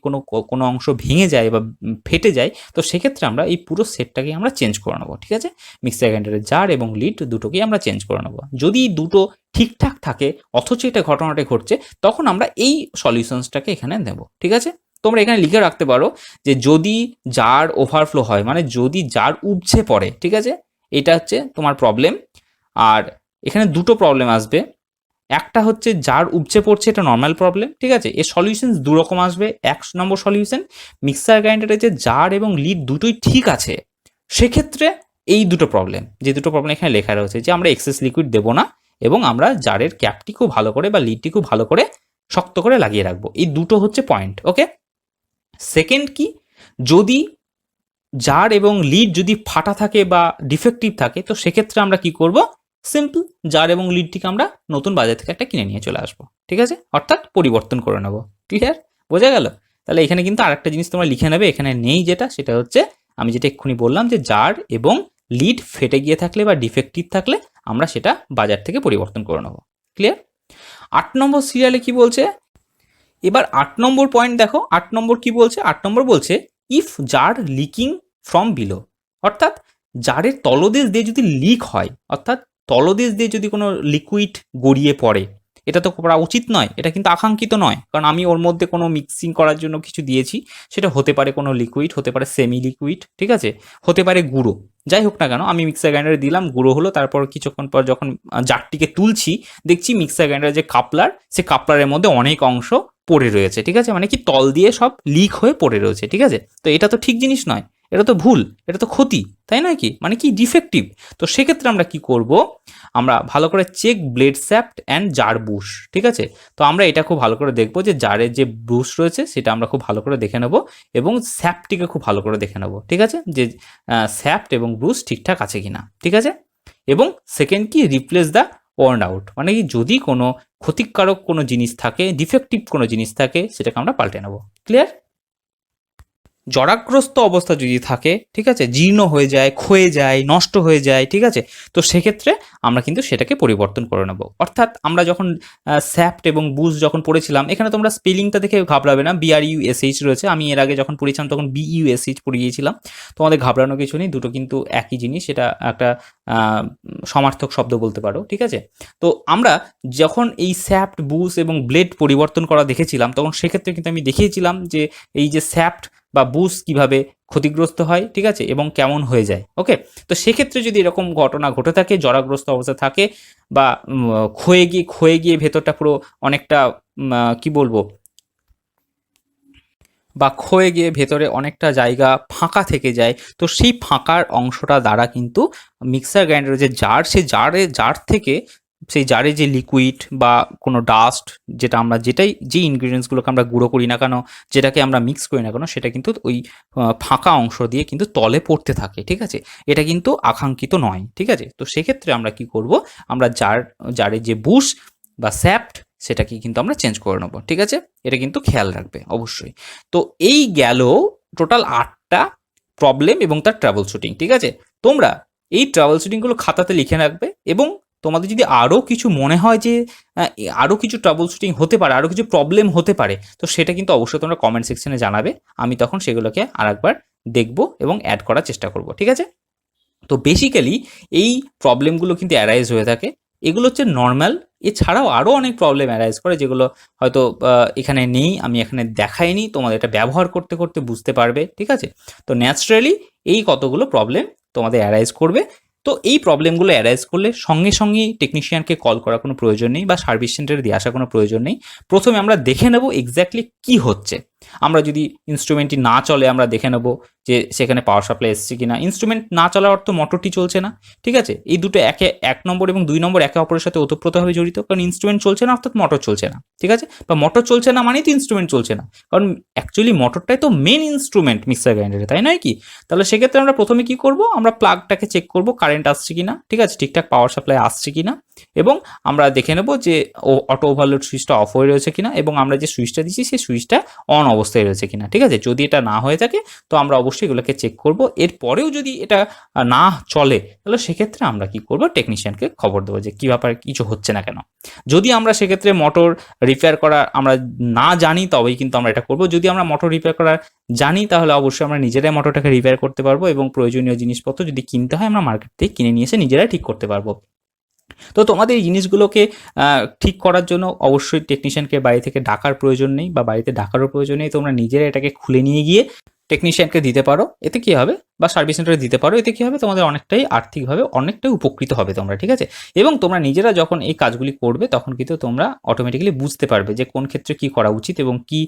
কোনো অংশ ভেঙে যায় বা ফেটে যায়, তো সেক্ষেত্রে আমরা এই পুরো সেটটাকে আমরা চেঞ্জ করে নেবো, ঠিক আছে? মিক্সার গ্রাইন্ডারের জার এবং লিড দুটোকেই আমরা চেঞ্জ করে নেবো। যদি দুটো ঠিকঠাক থাকে অথচ এটা ঘটনাটা ঘটছে, তখন আমরা এই সলিউশনসটাকে এখানে দেবো, ঠিক আছে? তোমরা এখানে লিখে রাখতে পারো যে যদি জার ওভারফ্লো হয়, মানে যদি জার উপচে পড়ে, ঠিক আছে? এটা হচ্ছে তোমার প্রবলেম। আর এখানে দুটো প্রবলেম আসবে। একটা হচ্ছে জার উপচে পড়ছে, এটা নর্মাল প্রবলেম, ঠিক আছে? এর সলিউশন দু রকম আসবে। 1 নম্বর সলিউশন, মিক্সার গ্রাইন্ডারের যে জার এবং লিড দুটোই ঠিক আছে, সেক্ষেত্রে এই দুটো প্রবলেম, যে দুটো প্রবলেম এখানে লেখা রয়েছে, যে আমরা এক্সেস লিকুইড দেবো না এবং আমরা জারের ক্যাপটি খুব ভালো করে বা লিডটি খুব ভালো করে শক্ত করে লাগিয়ে রাখবো। এই দুটো হচ্ছে পয়েন্ট, ওকে? সেকেন্ড কি, যদি জার এবং লিড যদি ফাটা থাকে বা ডিফেক্টিভ থাকে, তো সেক্ষেত্রে আমরা কি করব, সিম্পল জার এবং লিডটিকে আমরা নতুন বাজার থেকে একটা কিনে নিয়ে চলে আসবো, ঠিক আছে? অর্থাৎ পরিবর্তন করে নেব। ক্লিয়ার? বোঝা গেল? তাহলে এখানে কিন্তু আরেকটা জিনিস তোমরা লিখে নেবে, এখানে নেই যেটা, সেটা হচ্ছে আমি যেটা এক্ষুনি বললাম, যে জার এবং লিড ফেটে গিয়ে থাকলে বা ডিফেক্টিভ থাকলে আমরা সেটা বাজার থেকে পরিবর্তন করে নেব। ক্লিয়ার? 8 নম্বর সিরিয়ালে কি বলছে, এবার 8 নম্বর পয়েন্ট দেখো। 8 নম্বর কি বলছে? 8 নম্বর বলছে if jar leaking from below, অর্থাৎ জারের তলদেশ দিয়ে যদি লিক হয়, অর্থাৎ তলদেশ দিয়ে যদি কোনো লিকুইড গড়িয়ে পড়ে, এটা তো করা উচিত নয়, এটা কিন্তু আকাঙ্ক্ষিত নয়, কারণ আমি ওর মধ্যে কোনো মিক্সিং করার জন্য কিছু দিয়েছি, সেটা হতে পারে কোনো লিকুইড, হতে পারে সেমি লিকুইড, ঠিক আছে, হতে পারে গুঁড়ো, যাই হোক না কেন আমি মিক্সার গ্রাইন্ডারে দিলাম, গুঁড়ো হলো, তারপর কিছুক্ষণ পর যখন জারটিকে তুলছি দেখছি মিক্সার গ্রাইন্ডারের যে কাপলার, সে কাপলারের মধ্যে অনেক অংশ পড়ে রয়েছে, ঠিক আছে, মানে কি তল দিয়ে সব লিক হয়ে পড়ে রয়েছে, ঠিক আছে। তো এটা তো ঠিক জিনিস নয়, এটা তো ভুল, এটা তো ক্ষতি, তাই নয় কি, মানে কি ডিফেক্টিভ। তো সেক্ষেত্রে আমরা কি করব, আমরা ভালো করে check blade shaft and jar bush, ঠিক আছে। তো আমরা এটা খুব ভালো করে দেখবো যে জারের যে বুশ রয়েছে সেটা আমরা খুব ভালো করে দেখে নেব, এবং স্যাপটিকে খুব ভালো করে দেখে নেব, ঠিক আছে, যে স্যাফট এবং ব্রুশ ঠিকঠাক আছে কিনা, ঠিক আছে। এবং সেকেন্ড কি, রিপ্লেস দ্য ওয়ার্ন আউট, মানে কি যদি কোনো ক্ষতিকারক কোনো জিনিস থাকে, ডিফেক্টিভ কোনো জিনিস থাকে, সেটাকে আমরা পাল্টে নেব। ক্লিয়ার? জরাগ্রস্ত অবস্থা যদি থাকে, ঠিক আছে, জীর্ণ হয়ে যায়, ক্ষয়ে যায়, নষ্ট হয়ে যায়, ঠিক আছে, তো সেক্ষেত্রে আমরা কিন্তু সেটাকে পরিবর্তন করে নেব। অর্থাৎ আমরা যখন স্যাপ্ট এবং বুস যখন পড়েছিলাম, এখানে তোমরা স্পেলিংটা দেখে ঘাবড়াবে না, BRUSH রয়েছে, আমি এর আগে যখন পড়েছিলাম তখন BUSH পড়িয়েছিলাম, তোমাদের ঘাবড়ানোর কিছু নেই, দুটো কিন্তু একই জিনিস, এটা একটা সমার্থক শব্দ বলতে পারো, ঠিক আছে। তো আমরা যখন এই স্যাপ্ট, বুস এবং ব্লেড পরিবর্তন করা দেখেছিলাম, তখন সেক্ষেত্রে কিন্তু আমি দেখিয়েছিলাম যে এই যে স্যাপ্ট বা বুশ কিভাবে ক্ষতিগ্রস্ত হয়, ঠিক আছে, এবং কেমন হয়ে যায়। ওকে, তো সেক্ষেত্রে যদি এরকম ঘটনা ঘটে থাকে, জরাগ্রস্ত অবস্থা থাকে, বা ক্ষয়ে গিয়ে ভেতরটা পুরো অনেকটা কি বলবো, বা ক্ষয়ে গিয়ে ভেতরে অনেকটা জায়গা ফাঁকা থেকে যায়, তো সেই ফাঁকার অংশটা দ্বারা কিন্তু মিক্সার গ্রাইন্ডারের যে জার, সেই জার থেকে সেই জারে যে লিকুইড বা কোনো ডাস্ট, যেটা আমরা যে ইনগ্রিডিয়েন্টসগুলোকে আমরা গুঁড়ো করি না কেন, যেটাকে আমরা মিক্স করি না কেন, সেটা কিন্তু ওই ফাঁকা অংশ দিয়ে কিন্তু তলে পড়তে থাকে, ঠিক আছে, এটা কিন্তু আকাঙ্ক্ষিত নয়, ঠিক আছে। তো সেক্ষেত্রে আমরা কি করব, আমরা জারের যে বুশ বা স্যাপ্ট, সেটাকে কিন্তু আমরা চেঞ্জ করে নেবো, ঠিক আছে, এটা কিন্তু খেয়াল রাখবে অবশ্যই। তো এই গেল টোটাল 8টা প্রবলেম এবং তার ট্রাবল শুটিং, ঠিক আছে। তোমরা এই ট্রাবল শুটিংগুলো খাতাতে লিখে রাখবে, এবং তোমাদের যদি আরও কিছু মনে হয় যে আরও কিছু ট্রাবল শুটিং হতে পারে, আরও কিছু প্রবলেম হতে পারে, তো সেটা কিন্তু অবশ্যই তোমরা কমেন্ট সেকশনে জানাবে, আমি তখন সেগুলোকে আরেকবার দেখবো এবং অ্যাড করার চেষ্টা করব, ঠিক আছে। তো বেসিক্যালি এই প্রবলেমগুলো কিন্তু অ্যারাইজ হয়ে থাকে, এগুলো হচ্ছে নর্মাল, এছাড়াও আরও অনেক প্রবলেম অ্যারাইজ করে, যেগুলো হয়তো এখানে নেই, আমি এখানে দেখাইনি, তোমাদের এটা ব্যবহার করতে করতে বুঝতে পারবে, ঠিক আছে। তো ন্যাচারালি এই কতগুলো প্রবলেম তোমাদের অ্যারাইজ করবে। তো এই প্রবলেমগুলো অ্যারাইজ করলে সঙ্গে সঙ্গেই টেকনিশিয়ানকে কল করার কোনো প্রয়োজন নেই, বা সার্ভিস সেন্টারে দিয়ে আসার কোনো প্রয়োজন নেই। প্রথমে আমরা দেখে নেব এক্স্যাক্টলি কি হচ্ছে। আমরা যদি ইনস্ট্রুমেন্টটি না চলে, আমরা দেখে নেব যে সেখানে পাওয়ার সাপ্লাই এসছে কিনা। ইনস্ট্রুমেন্ট না চলার অর্থ মোটরটি চলছে না, ঠিক আছে। এই দুটো এক নম্বর এবং 2 নম্বর একে অপরের সাথে ওতপ্রোতভাবে জড়িত, কারণ ইনস্ট্রুমেন্ট চলছে না অর্থাৎ মোটর চলছে না, ঠিক আছে, বা মোটর চলছে না মানেই তো ইনস্ট্রুমেন্ট চলছে না, কারণ অ্যাকচুয়ালি মোটরটাই তো মেন ইনস্ট্রুমেন্ট মিক্সার গ্রাইন্ডারে, তাই নয় কি। তাহলে সেক্ষেত্রে আমরা প্রথমে কি করব, আমরা প্লাগটাকে চেক করব কারেন্ট আসছে কিনা, ঠিক আছে, ঠিকঠাক পাওয়ার সাপ্লাই আসছে কিনা, এবং আমরা দেখে নেব যে অটো ওভারলোড সুইচটা অফ হয়ে রয়েছে কিনা, এবং আমরা যে সুইচটা দিচ্ছি সেই সুইচটা অন অবস্থায় রয়েছে কিনা, ঠিক আছে। যদি এটা না হয়ে থাকে তো আমরা অবশ্যই এগুলোকে চেক করব। এরপরেও যদি এটা না চলে, তাহলে সেক্ষেত্রে আমরা কি করব, টেকনিশিয়ানকে খবর দেবো যে কী ব্যাপার, কিছু হচ্ছে না কেন। যদি আমরা সেক্ষেত্রে মোটর রিপেয়ার করা আমরা না জানি, তবেই কিন্তু আমরা এটা করব। যদি আমরা মোটর রিপেয়ার করার জানি, তাহলে অবশ্যই আমরা নিজেরাই মোটরটাকে রিপেয়ার করতে পারবো, এবং প্রয়োজনীয় জিনিসপত্র যদি কিনতে হয় আমরা মার্কেট থেকে কিনে নিয়ে এসে নিজেরাই ঠিক করতে পারবো। তো তোমাদের এই জিনিসগুলোকে ঠিক করার জন্য অবশ্যই টেকনিশিয়ানকে বাড়ি থেকে ডাকার প্রয়োজন নেই, বা বাড়িতে ডাকারও প্রয়োজন নেই, তোমরা নিজেরা এটাকে খুলে নিয়ে গিয়ে টেকনিশিয়ানকে দিতে পারো, এতে কী হবে, বা সার্ভিস সেন্টারে দিতে পারো, এতে কী হবে, তোমাদের অনেকটাই আর্থিকভাবে অনেকটাই উপকৃত হবে তোমরা, ঠিক আছে। এবং তোমরা নিজেরা যখন এই কাজগুলি করবে, তখন কিন্তু তোমরা অটোমেটিক্যালি বুঝতে পারবে যে কোন ক্ষেত্রে কী করা উচিত, এবং কী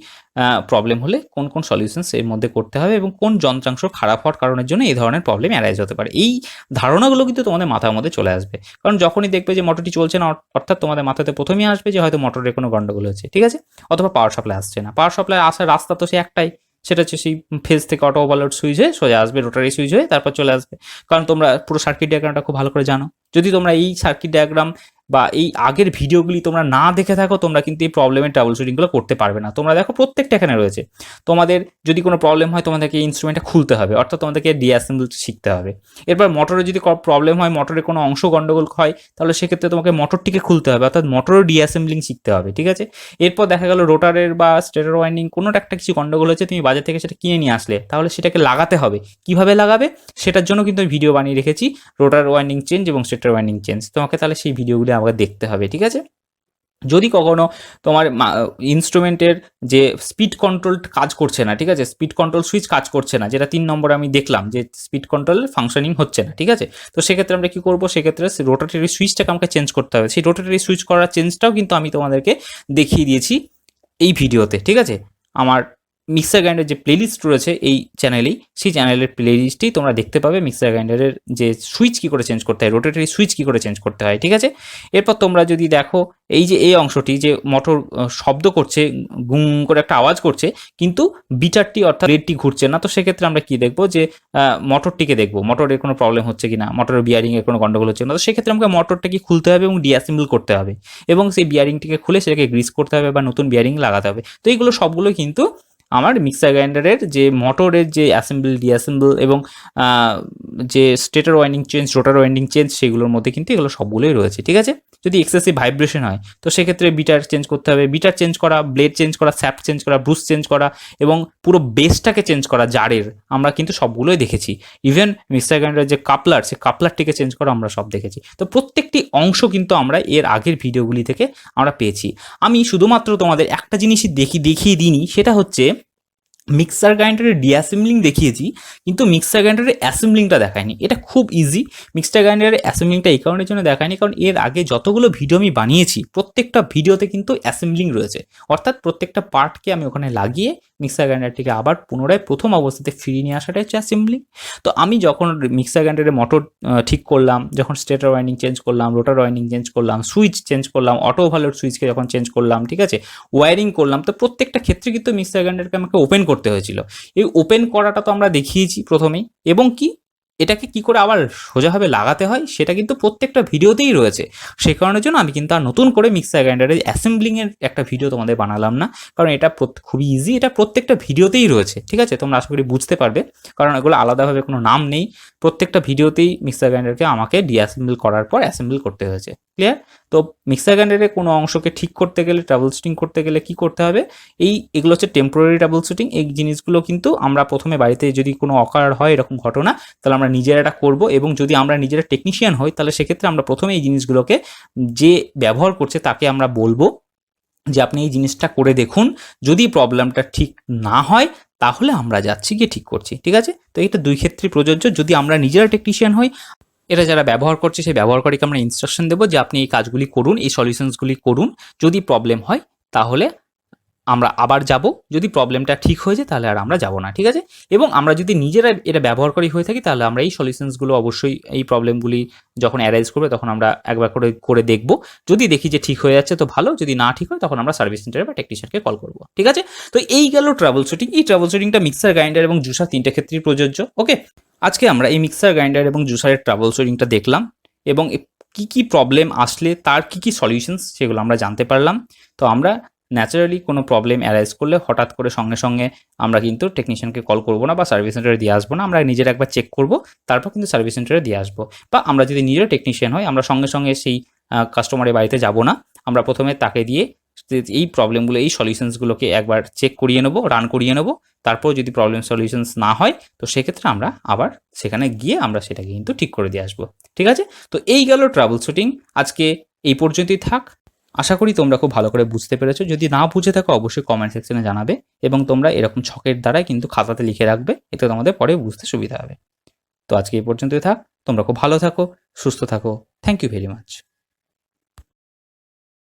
প্রবলেম হলে কোন কোন সলিউশনস এর মধ্যে করতে হবে, এবং কোন যন্ত্রাংশ খারাপ হওয়ার কারণের জন্য এই ধরনের প্রবলেম অ্যারাইজ হতে পারে। এই ধারণাগুলো কিন্তু তোমাদের মাথার মধ্যে চলে আসবে, কারণ যখনই দেখবে যে মোটরটি চলছে না, অর্থাৎ তোমাদের মাথাতে প্রথমেই আসবে যে হয়তো মোটরের কোনো গন্ডগোল হয়েছে, ঠিক আছে, অথবা পাওয়ার সাপ্লাই আসছে না। পাওয়ার সাপ্লাই আসার রাস্তা তো সে একটাই, সেটা হচ্ছে সেই ফেজ থেকে অটো ওভারলোড সুইচ হয়ে সোজা আসবে, রোটারি সুইচ হয়ে তারপর চলে আসবে, কারণ তোমরা পুরো সার্কিট ডায়াগ্রামটা খুব ভালো করে জানো। যদি তোমরা এই সার্কিট ডায়াগ্রাম বা এই আগের ভিডিওগুলি তোমরা না দেখে থাকো, তোমরা কিন্তু এই প্রবলেমের ট্রাবল শুটিংগুলো করতে পারবে না। তোমরা দেখো প্রত্যেকটা এখানে রয়েছে। তোমাদের যদি কোনো প্রবলেম হয় তোমাদেরকে ইনস্ট্রুমেন্টটা খুলতে হবে, অর্থাৎ তোমাদেরকে ডিঅ্যাসেম্বল শিখতে হবে। এরপর মোটরে যদি প্রবলেম হয়, মোটরের কোনো অংশ গন্ডগোল হয়, তাহলে সেক্ষেত্রে তোমাকে মোটরটিকে খুলতে হবে, অর্থাৎ মোটরও ডিঅ্যাসেম্বলিং শিখতে হবে, ঠিক আছে। এরপর দেখা গেল রোটারের বা স্টেটর ওয়াইন্ডিং কোনোটা একটা কিছু গন্ডগোল হচ্ছে, তুমি বাজার থেকে সেটা কিনে নিয়ে আসলে, তাহলে সেটাকে লাগাতে হবে। কিভাবে লাগাবে সেটার জন্য কিন্তু আমি ভিডিও বানিয়ে রেখেছি, রোটার ওয়াইন্ডিং চেঞ্জ এবং স্টেটর ওয়াইন্ডিং চেঞ্জ। তোমাকে তাহলে সেই ভিডিওগুলি আমাকে দেখতে হবে, ঠিক আছে। যদি কখনো তোমার ইনস্ট্রুমেন্টের যে স্পিড কন্ট্রোল কাজ করছে না, ঠিক আছে, স্পিড কন্ট্রোল সুইচ কাজ করছে না, যেটা 3 নম্বরে আমি দেখলাম যে স্পিড কন্ট্রোল ফাংশনিং হচ্ছে না, ঠিক আছে, তো সেক্ষেত্রে আমরা কি করবো, সেক্ষেত্রে রোটাটরি সুইচটাকে আমাকে চেঞ্জ করতে হবে। সেই রোটাটরি সুইচ করার চেঞ্জটাও কিন্তু আমি তোমাদেরকে দেখিয়ে দিয়েছি এই ভিডিওতে, ঠিক আছে। আমার মিক্সার গ্রাইন্ডার যে প্লেলিস্ট রয়েছে এই চ্যানেলেই, সেই চ্যানেলের প্লেলিস্টেই তোমরা দেখতে পাবে মিক্সার গ্রাইন্ডারের যে সুইচ কী করে চেঞ্জ করতে হয়, রোটেটরি সুইচ কী করে চেঞ্জ করতে হয়, ঠিক আছে। এরপর তোমরা যদি দেখো এই যে এই অংশটি যে মোটর শব্দ করছে, গুং করে একটা আওয়াজ করছে, কিন্তু বিটারটি অর্থাৎ ব্লেডটি ঘুরছে না, তো সেক্ষেত্রে আমরা কি দেখবো যে মোটরটিকে দেখবো, মোটরের কোনো প্রবলেম হচ্ছে কিনা, মোটরের বিয়ারিংয়ের কোনো গন্ডগোল হচ্ছে না, তো সেক্ষেত্রে আমাকে মোটরটাকে খুলতে হবে এবং ডিঅ্যাসেম্বল করতে হবে, এবং সেই বিয়ারিংটিকে খুলে সেটাকে গ্রিস করতে হবে বা নতুন বিয়ারিং লাগাতে হবে। তো এইগুলো সবগুলো কিন্তু আমার মিক্সার গ্রাইন্ডারের যে মোটরের যে অ্যাসেম্বল ডিঅ্যাসেম্বল এবং যে স্টেটর ওয়াইন্ডিং চেঞ্জ, রোটার ওয়াইন্ডিং চেঞ্জ, সেগুলোর মধ্যে কিন্তু এগুলো সবগুলোই রয়েছে, ঠিক আছে। যদি এক্সেসিভ ভাইব্রেশন হয় তো সেক্ষেত্রে বিটার চেঞ্জ করতে হবে, বিটার চেঞ্জ করা, ব্লেড চেঞ্জ করা, স্যাফট চেঞ্জ করা, ব্রুশ চেঞ্জ করা এবং পুরো বেসটাকে চেঞ্জ করা জারের, আমরা কিন্তু সবগুলোই দেখেছি। ইভেন মিক্সার গ্রাইন্ডারের যে কাপলার, সে কাপলারটিকে চেঞ্জ করা আমরা সব দেখেছি। তো প্রত্যেকটি অংশ কিন্তু আমরা এর আগের ভিডিওগুলি থেকে আমরা পেয়েছি। আমি শুধুমাত্র তোমাদের একটা জিনিসই দেখিয়ে দিইনি, সেটা হচ্ছে মিক্সার গ্রাইন্ডারের ডিঅ্যাসেম্বলিং দেখিয়েছি, কিন্তু মিক্সার গ্রাইন্ডারের অ্যাসেম্বলিংটা দেখায়নি। এটা খুব ইজি। মিক্সার গ্রাইন্ডারের অ্যাসেম্বলিংটা এই কারণের জন্য দেখায়নি, কারণ এর আগে যতগুলো ভিডিও আমি বানিয়েছি প্রত্যেকটা ভিডিওতে কিন্তু অ্যাসেম্বলিং রয়েছে, অর্থাৎ প্রত্যেকটা পার্টকে আমি ওখানে লাগিয়ে মিক্সার গ্রাইন্ডারটিকে আবার পুনরায় প্রথম অবস্থাতে ফিরিয়ে নিয়ে আসাটাই হচ্ছে অ্যাসেম্বলিং। তো আমি যখন মিক্সার গ্রাইন্ডারের মোটর ঠিক করলাম, যখন স্টেটর ওয়াইন্ডিং চেঞ্জ করলাম, রোটার ওয়াইন্ডিং চেঞ্জ করলাম, সুইচ চেঞ্জ করলাম, অটো ওভারলোড সুইচকে যখন চেঞ্জ করলাম, ঠিক আছে, ওয়ারিং করলাম, তো প্রত্যেকটা ক্ষেত্রে কিন্তু মিক্সার গ্রাইন্ডারকে আমাকে ওপেন করতে হয়েছিল। এই ওপেন করাটা তো আমরা দেখিয়েছি প্রথমেই, এবং কি এটাকে কি করে আবার সোজাভাবে লাগাতে হয় সেটা কিন্তু প্রত্যেকটা ভিডিওতেই রয়েছে। সেই কারণের জন্য আমি কিন্তু আর নতুন করে মিক্সার গ্রাইন্ডারের অ্যাসেম্বলিংয়ের একটা ভিডিও তোমাদের বানালাম না, কারণ এটা খুবই ইজি, এটা প্রত্যেকটা ভিডিওতেই রয়েছে, ঠিক আছে। তোমরা আশা করি বুঝতে পারবে, কারণ এগুলো আলাদাভাবে কোনো নাম নেই, প্রত্যেকটা ভিডিওতেই মিক্সার গ্রাইন্ডারকে আমাকে ডিঅ্যাসেম্বল করার পর অ্যাসেম্বল করতে হয়েছে। ক্লিয়ার? তো মিক্সার গ্রাইন্ডারের কোনো অংশকে ঠিক করতে গেলে, ট্রাবল শুটিং করতে গেলে কি করতে হবে, এগুলো হচ্ছে টেম্পোরারি ট্রাবল শুটিং। এই জিনিসগুলো কিন্তু আমরা প্রথমে বাড়িতে যদি কোনো অকার হয় এরকম ঘটনা, তাহলে আমরা নিজেরা এটা করবো, এবং যদি আমরা নিজেরা টেকনিশিয়ান হই তাহলে সেক্ষেত্রে আমরা প্রথমে এই জিনিসগুলোকে যে ব্যবহার করছে তাকে আমরা বলবো যে আপনি এই জিনিসটা করে দেখুন, যদি প্রবলেমটা ঠিক না হয় তাহলে আমরা যাচ্ছি গিয়ে ঠিক করছি, ঠিক আছে। তো এটা দুই ক্ষেত্রে প্রযোজ্য। যদি আমরা নিজেরা টেকনিশিয়ান হই, এটা যারা ব্যবহার করছে সেই ব্যবহারকারীকে আমরা ইনস্ট্রাকশন দেবো যে আপনি এই কাজগুলি করুন, এই সলিউশনসগুলি করুন, যদি প্রবলেম হয় তাহলে আমরা আবার যাব, যদি প্রবলেমটা ঠিক হয়ে যায় তাহলে আর আমরা যাব না, ঠিক আছে। এবং আমরা যদি নিজেরা এটা ব্যবহারকারী হয়ে থাকি তাহলে আমরা এই সলিউশনসগুলো অবশ্যই, এই প্রবলেমগুলি যখন অ্যারাইজ করবে তখন আমরা একবার করে দেখব, যদি দেখি যে ঠিক হয়ে যাচ্ছে তো ভালো, যদি না ঠিক হয় তখন আমরা সার্ভিস সেন্টারে বা টেকনিশিয়ানকে কল করব, ঠিক আছে। তো এই গেল ট্রাবল শুটিং। এই ট্রাবল শুটিংটা মিক্সার গ্রাইন্ডার এবং জুসার তিনটে ক্ষেত্রেই প্রযোজ্য। ওকে, আজকে আমরা এই মিক্সার গ্রাইন্ডার এবং জুসারের ট্রাবল শুটিংটা দেখলাম, এবং কি কি প্রবলেম আসলে তার কি কি সলিউশনস সেগুলো আমরা জানতে পারলাম। তো আমরা ন্যাচারালি কোনো প্রবলেম অ্যারাইজ করলে হঠাৎ করে সঙ্গে সঙ্গে আমরা কিন্তু টেকনিশিয়ানকে কল করবো না বা সার্ভিস সেন্টারে দিয়ে আসবো না, আমরা নিজেরা একবার চেক করবো, তারপর কিন্তু সার্ভিস সেন্টারে দিয়ে আসবো। বা আমরা যদি নিজেরা টেকনিশিয়ান হই, আমরা সঙ্গে সঙ্গে সেই কাস্টমারের বাড়িতে যাব না, আমরা প্রথমে তাকে দিয়ে এই প্রবলেমগুলো, এই সলিউশনসগুলোকে একবার চেক করিয়ে নেবো, রান করিয়ে নেবো, তারপর যদি প্রবলেম সলিউশনস না হয় তো সেক্ষেত্রে আমরা আবার সেখানে গিয়ে আমরা সেটাকে কিন্তু ঠিক করে দিয়ে আসবো, ঠিক আছে। তো এই গেল ট্রাবল শুটিং, আজকে এই পর্যন্তই থাক। আশা করি তোমরা খুব ভালো করে বুঝতে পেরেছো। যদি না বুঝে থাকো অবশ্যই কমেন্ট সেকশনে জানাবে, এবং তোমরা এরকম ছকের দ্বারাই কিন্তু খাতাতে লিখে রাখবে, এতে তোমাদের পরে বুঝতে সুবিধা হবে। তো আজকে এই পর্যন্তই থাক, তোমরা খুব ভালো থাকো, সুস্থ থাকো। Thank you very much.